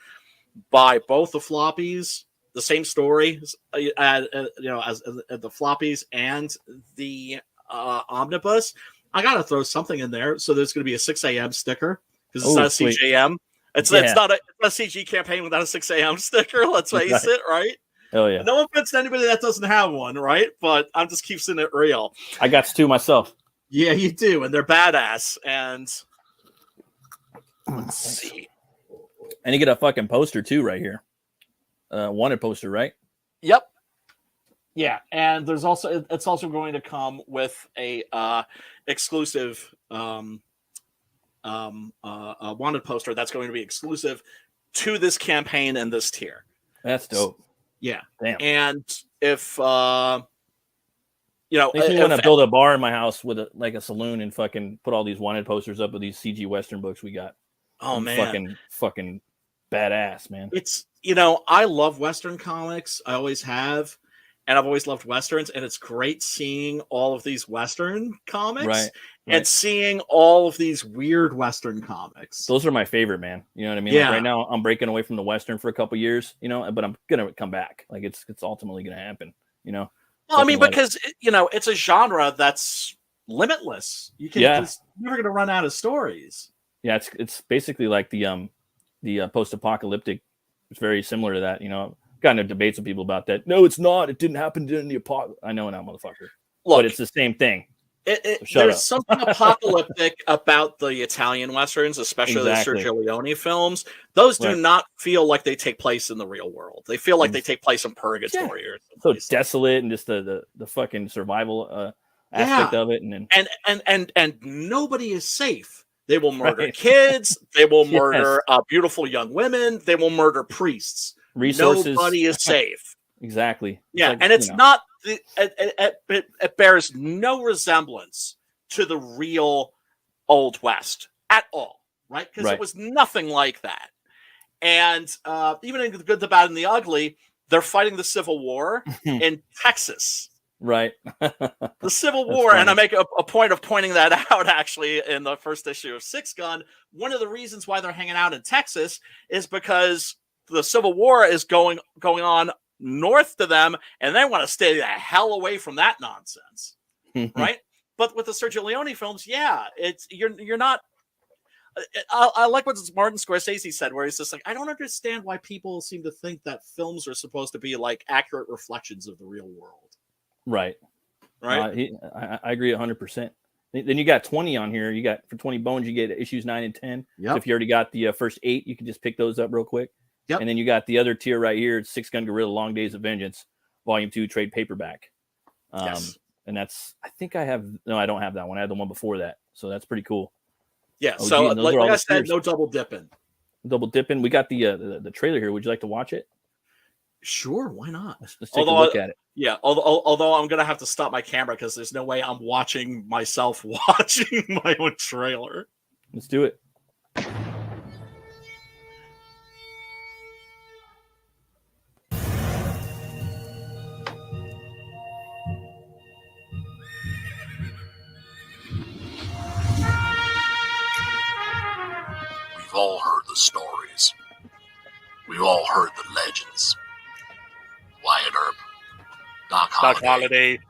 buy both the floppies, the same story, as the floppies and the omnibus, I gotta throw something in there. So there's going to be a 6 a.m. sticker because it's not a CJM. It's not a CG campaign without a 6 a.m. sticker. Let's face it, right? Oh yeah. No offense to anybody that doesn't have one, right? But I'm just keeping it real. I got 2 myself. Yeah, you do, and they're badass. And let's see. And you get a fucking poster too, right here. Wanted poster, right? Yep. Yeah, and it's also going to come with a exclusive wanted poster that's going to be exclusive to this campaign and this tier. That's dope. Yeah. Damn. And if makes me want to build a bar in my house with a saloon and fucking put all these wanted posters up with these CG Western books we got. Oh man, fucking badass, man. It's I love Western comics. I always have, and I've always loved Westerns, and it's great seeing all of these Western comics, right. And seeing all of these weird Western comics. Those are my favorite, man. You know what I mean? Yeah. Like right now, I'm breaking away from the Western for a couple years, but I'm gonna come back. Like it's ultimately gonna happen. Well, I mean, because it's a genre that's limitless. You're never gonna run out of stories. Yeah, it's basically like the post-apocalyptic. It's very similar to that. Gotten into debates with people about that. No, it's not. It didn't happen during the apocalypse. I know now, motherfucker. Look, but it's the same thing. There's something apocalyptic about the Italian Westerns, especially the Sergio Leone films. Those do not feel like they take place in the real world. They feel like they take place in purgatory. Or so desolate and just the fucking survival aspect of it. And nobody is safe. They will murder kids. They will murder beautiful young women. They will murder priests. Resources. Nobody is safe. Exactly. Yeah, and it's not. It bears no resemblance to the real Old West at all, right? Because it was nothing like that. And even in The Good, the Bad, and the Ugly, they're fighting the Civil War in Texas. Right. The Civil War, funny. And I make a point of pointing that out, actually, in the first issue of SIX-GUN. One of the reasons why they're hanging out in Texas is because the Civil War is going on north to them, and they want to stay the hell away from that nonsense, right? But with the Sergio Leone films, it's you're not. I like what Martin Scorsese said, where he's just like, I don't understand why people seem to think that films are supposed to be like accurate reflections of the real world. Right. I agree 100%. Then you got 20 on here. You got for 20 bones, you get issues 9 and 10. Yep. So if you already got the first 8, you can just pick those up real quick. Yep. And then you got the other tier right here. It's SIX-GUN Gorilla Long Days of Vengeance, Volume 2 trade paperback. Yes. And that's, I think I don't have that one. I had the one before that. So that's pretty cool. Yeah. So like I said, no double dipping. Double dipping. We got the trailer here. Would you like to watch it? Sure. Why not? Let's take a look at it. Yeah. Although I'm going to have to stop my camera because there's no way I'm watching myself watching my own trailer. Let's do it. We've all heard the stories. We've all heard the legends. Wyatt Earp, Holiday,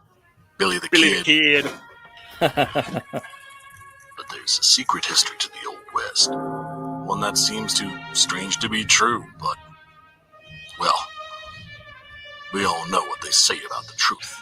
Billy the Kid. Kid. But there's a secret history to the Old West. One that seems too strange to be true, but, well, we all know what they say about the truth.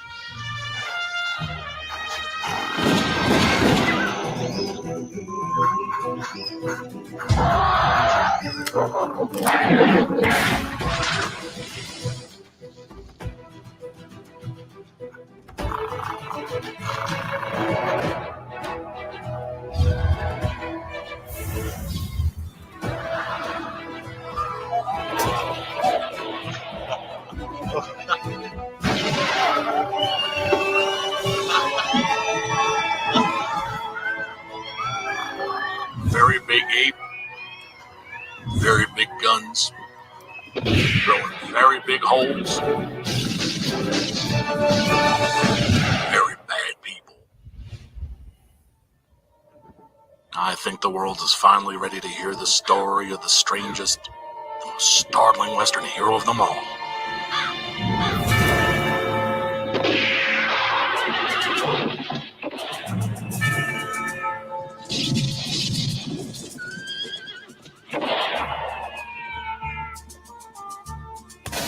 Very big ape, very big guns, throwing very big holes, very bad people. I think the world is finally ready to hear the story of the strangest, the most startling Western hero of them all.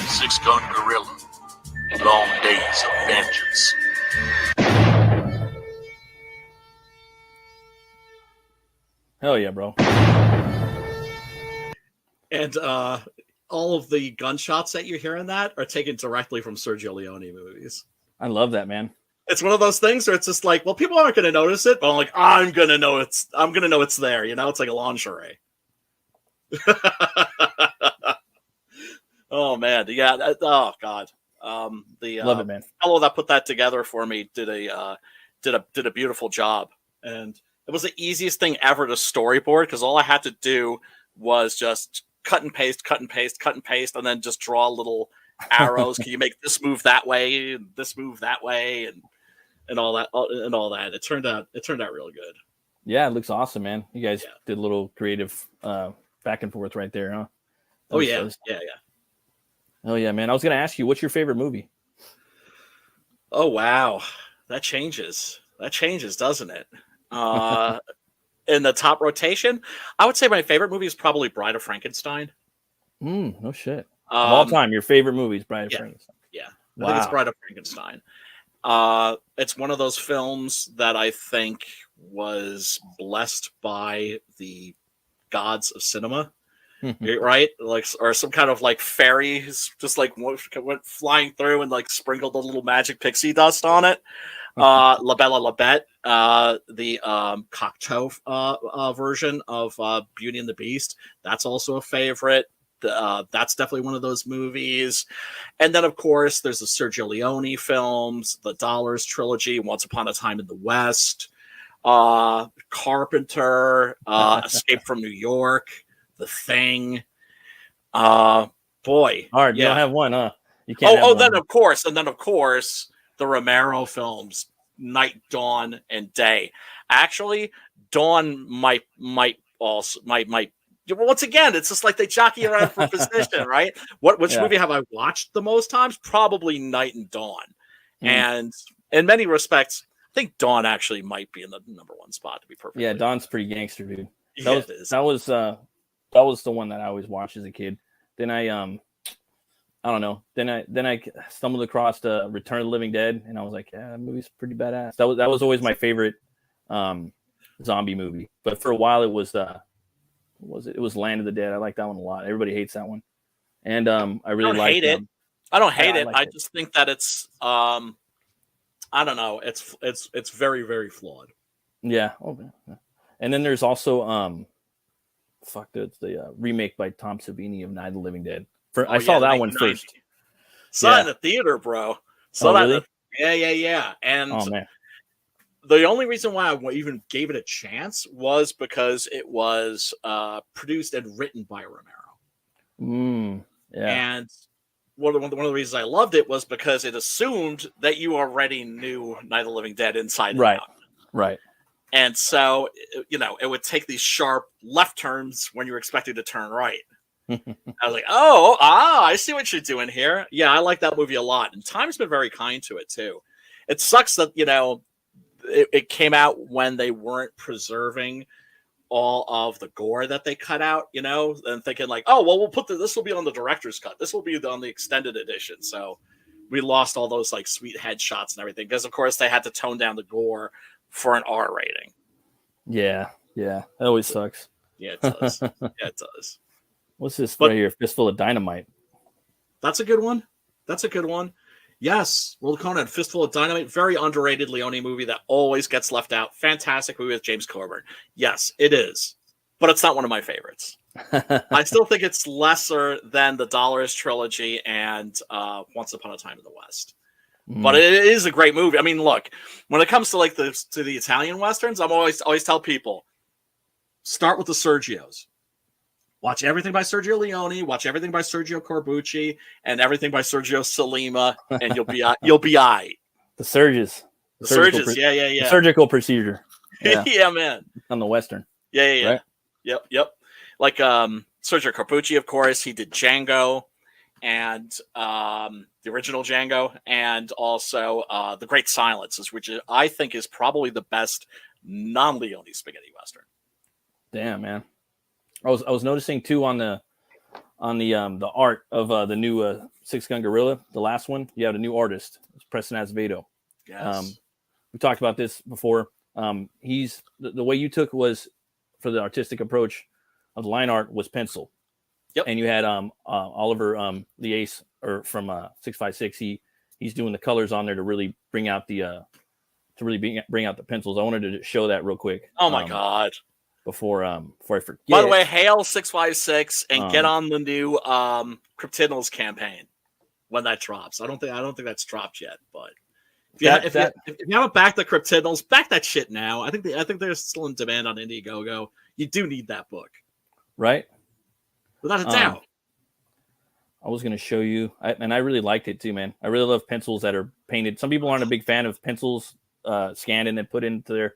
SIX-GUN GORILLA, Long Days of Vengeance. Hell yeah, bro. And all of the gunshots that you hear in that are taken directly from Sergio Leone movies. I love that, man. It's one of those things where it's just like, well, people aren't going to notice it, but I'm like, I'm going to know it's there. You know, it's like a lingerie. Oh man, yeah. Oh god. Love it, man. Fellow that put that together for me did a beautiful job, and it was the easiest thing ever to storyboard because all I had to do was just cut and paste, and then just draw little arrows. Can you make this move that way, and this move that way, and all that. It turned out really good. Yeah, it looks awesome, man. You guys did a little creative back and forth right there, huh? Oh yeah. Oh yeah, man. I was gonna ask you, what's your favorite movie? Oh wow, that changes, doesn't it? In the top rotation, I would say my favorite movie is probably Bride of Frankenstein. No shit. Of all time, your favorite movie is Bride of Frankenstein. Yeah, wow. I think it's Bride of Frankenstein. It's one of those films that I think was blessed by the gods of cinema. Right, like, or some kind of like fairies just like went flying through and like sprinkled a little magic pixie dust on it. La Bella La Bette, the Cocteau version of Beauty and the Beast, that's also a favorite. That's definitely one of those movies. And then of course there's the Sergio Leone films, the Dollars trilogy, Once Upon a Time in the West, Carpenter, Escape from New York, The Thing. Boy. Hard. Yeah. You don't have one, huh? You can't have one. Then of course, the Romero films, Night, Dawn, and Day. Actually, Dawn might once again, it's just like they jockey around for position, right? Which movie have I watched the most times? Probably Night and Dawn. And in many respects, I think Dawn actually might be in the number one spot, to be perfectly honest. Dawn's pretty gangster, dude. That was the one that I always watched as a kid. Then I don't know. Then I stumbled across the Return of the Living Dead, and I was like, yeah, that movie's pretty badass. That was always my favorite zombie movie. But for a while, it was Land of the Dead. I like that one a lot. Everybody hates that one, and I really like it. I don't hate it. I just think that it's I don't know. It's very, very flawed. Yeah. Oh, yeah. And then there's also the remake by Tom Savini of Night of the Living Dead. I saw that one first. Saw it in the theater, bro. Really? Yeah. And man. The only reason why I even gave it a chance was because it was produced and written by Romero. Yeah. And one of the reasons I loved it was because it assumed that you already knew Night of the Living Dead inside and out. Right. And so, it would take these sharp left turns when you were expected to turn right. I was like, I see what you're doing here. Yeah, I like that movie a lot. And Time's been very kind to it, too. It sucks that, it came out when they weren't preserving all of the gore that they cut out, and thinking like, oh, well, we'll put this will be on the director's cut. This will be on the extended edition. So we lost all those like sweet headshots and everything because, of course, they had to tone down the gore for an R rating. Yeah. That always sucks. Yeah, it does. It does. What's this right here? Fistful of Dynamite. That's a good one. Yes, World Conan, Fistful of Dynamite, very underrated Leone movie that always gets left out. Fantastic movie with James Coburn. Yes, it is, but it's not one of my favorites. I still think it's lesser than the Dollars trilogy and Once Upon a Time in the West. But it is a great movie. I mean, look, when it comes to like the Italian westerns, I'm always tell people start with the Sergios. Watch everything by Sergio Leone, watch everything by Sergio Corbucci, and everything by Sergio Salima, and you'll be aight. The Surges. The Surges, yeah. The surgical procedure. Yeah. Yeah, man. On the Western. Yeah. Right? Yep. Like Sergio Corbucci, of course, he did Django and the original Django, and also The Great Silences, which I think is probably the best non-Leone spaghetti Western. Damn, man. I was noticing too on the art of the new Six-Gun Gorilla, the last one. You have a new artist, it's Preston Azevedo. Yes. We talked about this before. He's the way you took was for the artistic approach of the line art was pencil. Yep. And you had Oliver the Ace or from 656. He's doing the colors on there to really bring out the bring out the pencils. I wanted to show that real quick. Oh my god. Before I forget. By the way, hail 656 and get on the new Cryptidnals campaign when that drops. I don't think that's dropped yet, but if you haven't backed the Cryptidnals, back that shit now. I think they're still in demand on Indiegogo. You do need that book, right? Without a doubt. I was going to show you, and I really liked it too, man. I really love pencils that are painted. Some people aren't a big fan of pencils scanned and then put into their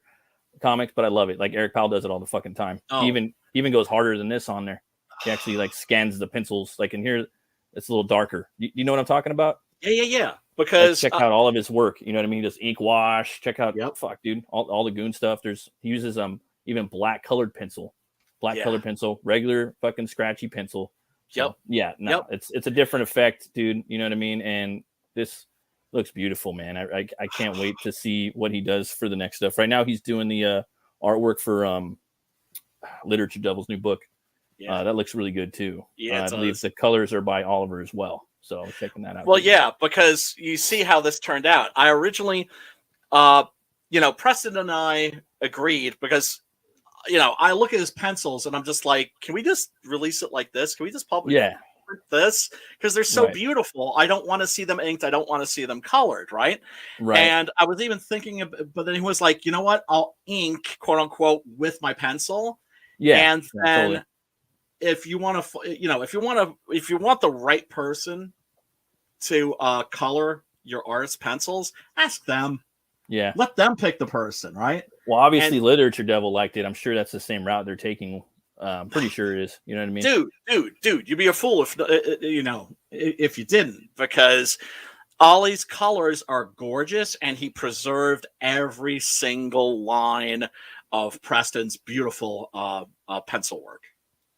comics, but I love it. Like Eric Powell does it all the fucking time. He even goes harder than this on there. He actually like scans the pencils. Like in here, it's a little darker. You know what I'm talking about? Yeah. Because check out all of his work. You know what I mean? Just ink wash. Check out. Yep. Fuck, dude. All the goon stuff. He uses even black colored pencil, regular fucking scratchy pencil. So, it's a different effect, dude. You know what I mean? And this looks beautiful, man. I can't wait to see what he does for the next stuff. Right now, he's doing the artwork for Literature Devil's new book. Yeah. That looks really good too. Yeah, I believe the colors are by Oliver as well. So I'm checking that out. Well, yeah, because you see how this turned out. I originally, Preston and I agreed because, I look at his pencils and I'm just like, can we just release it like this? Can we just publish this? Because they're so beautiful. I don't want to see them inked. I don't want to see them colored, right? And I was even thinking, but then he was like, you know what? I'll ink, quote unquote, with my pencil. Yeah. And then totally. If you want the right person to color your artist's pencils, ask them. Yeah. Let them pick the person, right? Well, obviously Literature Devil liked it. I'm sure that's the same route they're taking. I'm pretty sure it is. You know what I mean? Dude, you'd be a fool if you didn't, because Ollie's colors are gorgeous and he preserved every single line of Preston's beautiful pencil work.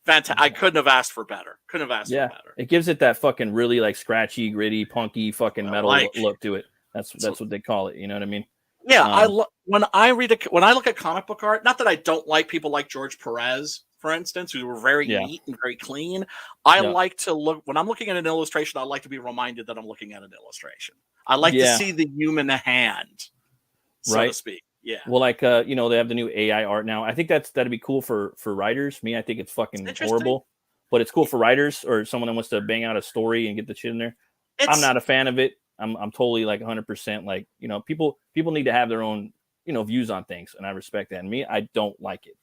Fantastic. I couldn't have asked for better. For better. It gives it that fucking really like scratchy, gritty, punky fucking metal look to it. That's what they call it. You know what I mean? Yeah, when I look at comic book art, not that I don't like people like George Perez, for instance, who were very neat and very clean. I like to look when I'm looking at an illustration. I like to be reminded that I'm looking at an illustration. I like to see the human hand, so to speak. Yeah. Well, like they have the new AI art now. I think that'd be cool for writers. Me, I think it's fucking horrible, but it's cool for writers or someone that wants to bang out a story and get the shit in there. I'm not a fan of it. I'm totally like 100% like, people need to have their own, views on things. And I respect that. And me, I don't like it.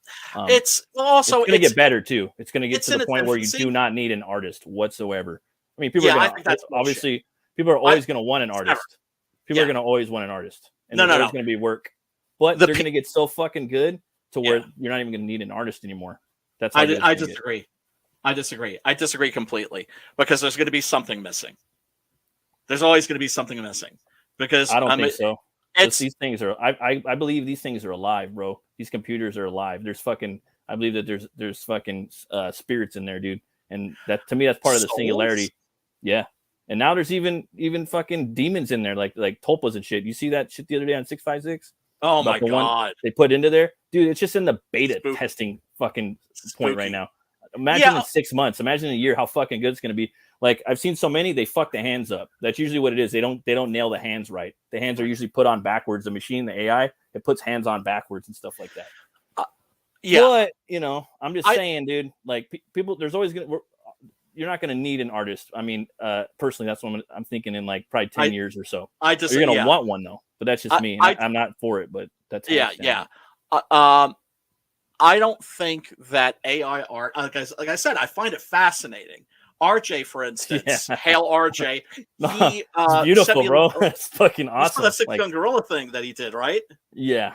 It's going to get better too. It's going to get to the point where you do not need an artist whatsoever. I mean, people are obviously people are always going to want an artist. People are going to always want an artist. And there's always going to be work, but they're going to get so fucking good to where you're not even going to need an artist anymore. That's I disagree. I disagree. I disagree completely because there's going to be something missing. There's always going to be something missing because I don't think so. These things are. I believe these things are alive, bro. These computers are alive. There's fucking. I believe that there's fucking spirits in there, dude. And that to me, that's part of the singularity. Yeah. And now there's even fucking demons in there, like tulpas and shit. You see that shit the other day on 656? Oh my god! They put into there, dude. It's just in the beta testing fucking point right now. Imagine in 6 months. Imagine in a year how fucking good it's gonna be. Like I've seen so many, they fuck the hands up. That's usually what it is. They don't nail the hands right. The hands are usually put on backwards. The machine, the AI, it puts hands on backwards and stuff like that. But I'm just saying, dude. Like people, there's always you're not gonna need an artist. I mean, personally, that's what I'm thinking in like probably 10 years or so. You're gonna want one though. But that's just me. I'm not for it. But that's I don't think that AI art. Like I said, I find it fascinating. RJ, for instance, Hail RJ. He it's beautiful, bro. It's fucking awesome. That's the SIX-GUN Gorilla thing that he did, right? Yeah.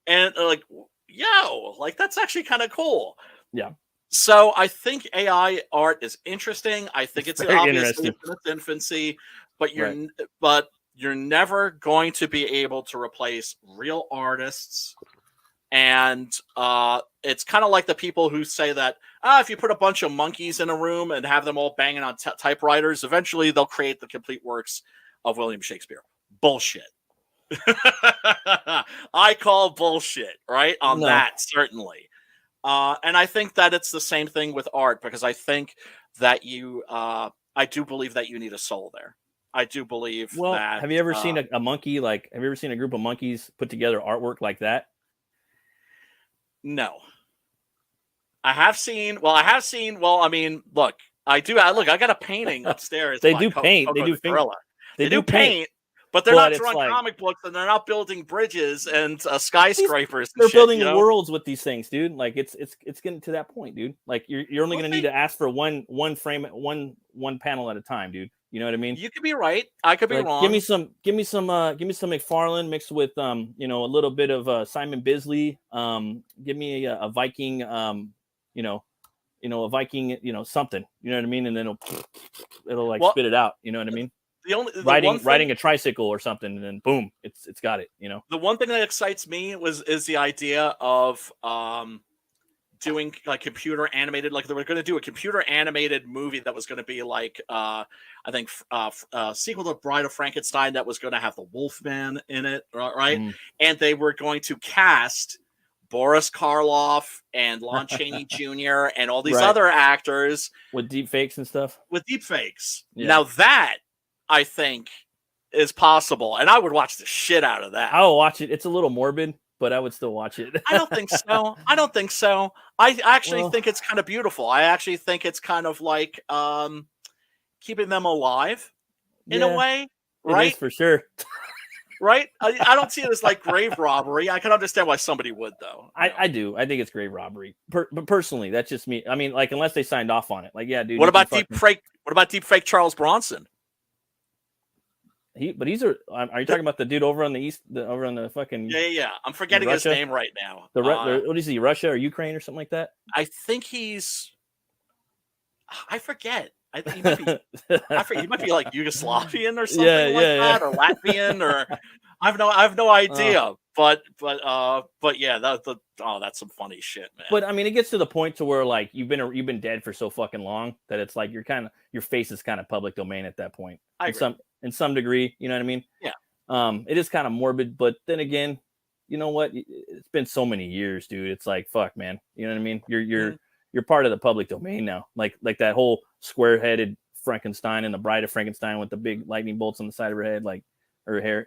And that's actually kind of cool. Yeah. So I think AI art is interesting. I think it's obviously in its infancy, but you're never going to be able to replace real artists. And it's kind of like the people who say that if you put a bunch of monkeys in a room and have them all banging on typewriters, eventually they'll create the complete works of William Shakespeare. Bullshit. I call bullshit, right? On that, certainly. And I think that it's the same thing with art, because I think that I do believe that you need a soul there. I do believe that. Have you ever seen a monkey, have you ever seen a group of monkeys put together artwork like that? No. I mean, look, I got a painting upstairs. They do paint. They do paint. But they're not drawing comic books, and they're not building bridges and skyscrapers. They're building worlds with these things, dude. Like it's getting to that point, dude. Like you're only going to need to ask for one frame, one panel at a time, dude. You know what I mean? You could be right. I could be wrong. Give me some McFarlane mixed with a little bit of Simon Bisley. Give me a Viking, a Viking, something. You know what I mean? And then it'll spit it out. You know what I mean? Riding a tricycle or something, and then boom, it's got it. The one thing that excites me is the idea of doing like computer animated, like they were going to do a computer animated movie that was going to be like I think sequel to Bride of Frankenstein that was going to have the Wolfman in it, right? And they were going to cast Boris Karloff and Lon Chaney Jr. and all these other actors with deep fakes and stuff. Now that I think is possible, and I would watch the shit out of that. I will watch it. It's a little morbid, but I would still watch it. I don't think so. I actually think it's kind of beautiful. I actually think it's kind of like keeping them alive in a way, right? It is for sure. Right? I don't see it as like grave robbery. I can understand why somebody would, though. I do. I think it's grave robbery. But personally, that's just me. I mean, like, unless they signed off on it. Like, yeah, dude. What about deep fake Charles Bronson? Are you talking about the dude over on the east, over on the fucking? Yeah. I'm forgetting his name right now. What is he? Russia or Ukraine or something like that? I think I forget. I think he might be like Yugoslavian or something that, or Latvian, or I have no idea. But yeah, that's some funny shit, man. But I mean, it gets to the point to where like you've been dead for so fucking long that it's like your face is kind of public domain at that point. In some degree, you know what I mean? Yeah. It is kind of morbid, but then again, you know what? It's been so many years, dude. It's like, fuck, man. You know what I mean? You're part of the public domain now. Like that whole square-headed Frankenstein and the Bride of Frankenstein with the big lightning bolts on the side of her head, like her hair.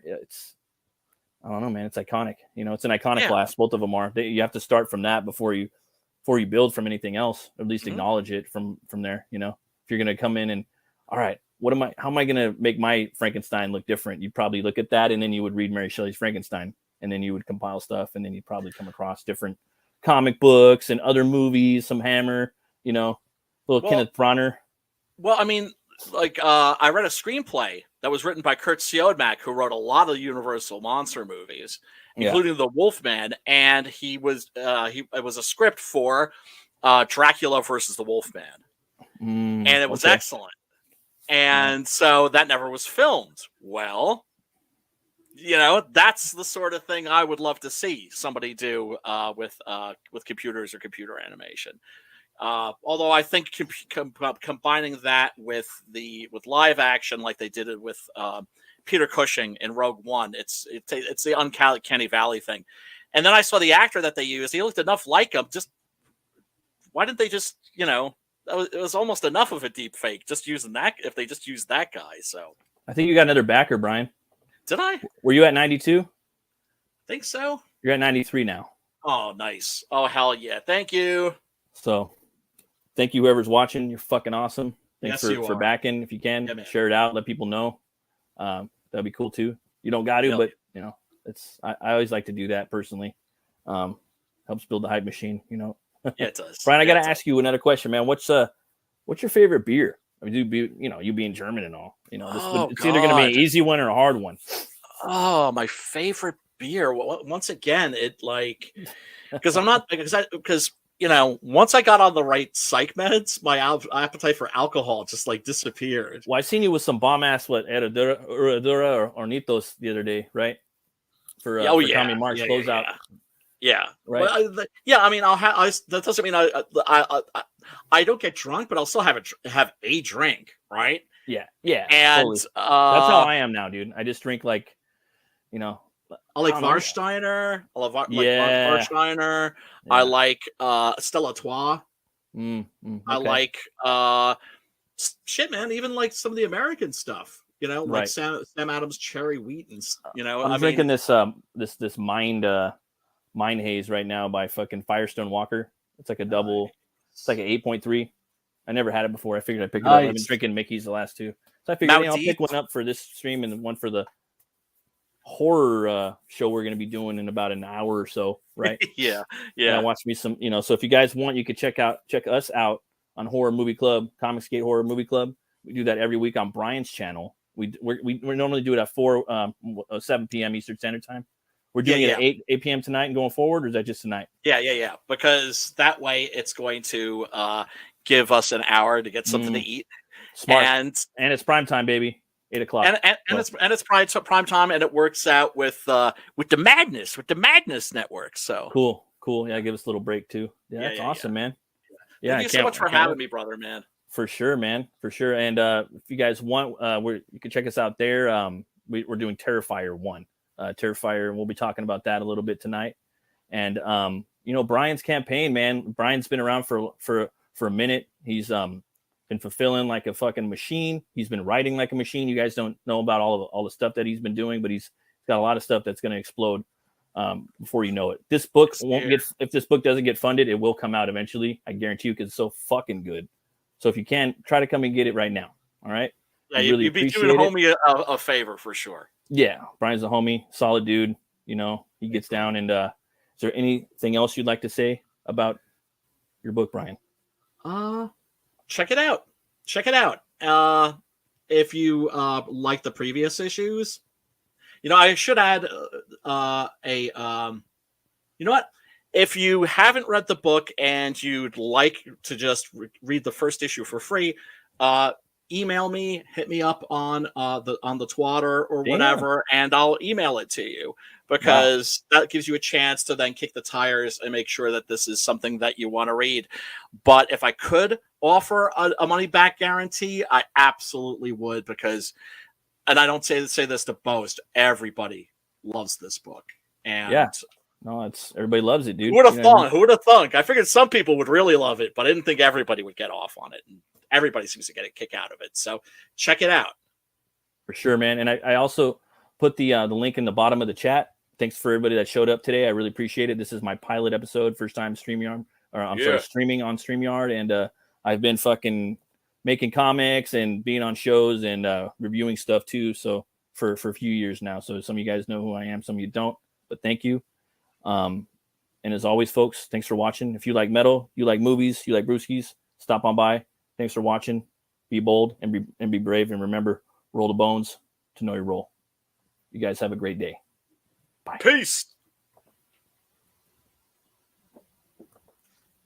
I don't know, man. It's iconic. It's an iconoclast. Both of them are. You have to start from that before you build from anything else, or at least acknowledge it from there. If you're gonna come in and, all right, how am I gonna make my Frankenstein look different? You'd probably look at that, and then you would read Mary Shelley's Frankenstein, and then you would compile stuff, and then you'd probably come across different comic books and other movies, some Hammer, Kenneth Branagh. Well, I mean, like I read a screenplay that was written by Kurt Siodmak, who wrote a lot of Universal monster movies, including The Wolfman, and it was a script for Dracula versus the Wolfman, and it was okay. excellent. And so that never was filmed. Well, that's the sort of thing I would love to see somebody do with computers or computer animation. Although I think combining that with live action, like they did it with Peter Cushing in Rogue One, it's the uncanny valley thing. And then I saw the actor that they used; he looked enough like him. Just why didn't they just it was almost enough of a deep fake just using that, if they just used that guy. So I think you got another backer, Brian. Did I? Were you at 92? Think so. You're at 93 now. Oh, nice. Oh, hell yeah. Thank you. So thank you, whoever's watching. You're fucking awesome. Thanks Yes, for backing. If you can, share it out. Let people know. That'd be cool too. You don't got to, but I always like to do that personally. Helps build the hype machine, Yeah, it does. Brian, I got to ask you another question, man. What's your favorite beer? I mean, you being German and all, it's either going to be an easy one or a hard one. Oh, my favorite beer. Once again, because once I got on the right psych meds, my appetite for alcohol just disappeared. Well, I seen you with some bomb ass Herradura or Hornitos the other day, right? For Tommy Mark's closeout. Yeah. Right. Well, I mean, that doesn't mean I don't get drunk, but I'll still have a drink, right? Yeah. And totally. That's how I am now, dude. I just drink I like Warsteiner. I love Warsteiner. Yeah. I like Stella Artois. Okay. I like shit, man. Even like some of the American stuff. Like Sam Adams Cherry Wheat and I'm drinking this Mind Haze right now by fucking Firestone Walker. It's like a double. It's like an 8.3. I never had it before. I figured I'd pick it up. I've been drinking Mickey's the last two, so I figured I'll pick one up for this stream and one for the horror show we're going to be doing in about an hour or so, right? Yeah. Watch me some, so if you guys want, you could check us out on Horror Movie Club, Comicsgate Horror Movie Club. We do that every week on Brian's channel. We normally do it at 7 p.m. Eastern Standard Time. We're doing it at 8 p.m. tonight and going forward, or is that just tonight? Yeah. Because that way it's going to give us an hour to get something to eat. Smart. And it's prime time, baby. 8 o'clock. And it's prime time, and it works out with the Madness Network. So cool. Yeah, give us a little break too. Yeah, that's awesome, man. Yeah, thank you so much for having me, brother, man. For sure, man. For sure. And if you guys want, you can check us out there. We're doing Terrifier 1. Terrifier, and we'll be talking about that a little bit tonight. And Brian's campaign, man. Brian's been around for a minute. He's been fulfilling like a fucking machine. He's been writing like a machine. You guys don't know about all the stuff that he's been doing, but he's got a lot of stuff that's going to explode before you know it. This book if this book doesn't get funded, it will come out eventually. I guarantee you, because it's so fucking good. So if you can, try to come and get it right now. All right. Yeah, you'd be doing homie a favor for sure. Yeah, Brian's a homie, solid dude. He gets down. And is there anything else you'd like to say about your book, Brian? Check it out. If you like the previous issues, I should add you know what? If you haven't read the book and you'd like to just read the first issue for free, email me, hit me up on the Twitter or whatever, and I'll email it to you, because that gives you a chance to then kick the tires and make sure that this is something that you want to read. But if I could offer a money back guarantee, I absolutely would, because, and I don't say this to boast, everybody loves this book. And no, everybody loves it, dude. Who would have thought? Who would have thunk? I figured some people would really love it, but I didn't think everybody would get off on it. And everybody seems to get a kick out of it. So check it out. For sure, man. And I also put the link in the bottom of the chat. Thanks for everybody that showed up today. I really appreciate it. This is my pilot episode, first time streaming on StreamYard. And I've been fucking making comics and being on shows and reviewing stuff too. So for a few years now. So some of you guys know who I am, some of you don't, but thank you. And as always, folks, thanks for watching. If you like metal, you like movies, you like brewskis, stop on by. Thanks for watching. Be bold and be brave. And remember, roll the bones to know your role. You guys have a great day. Bye. Peace.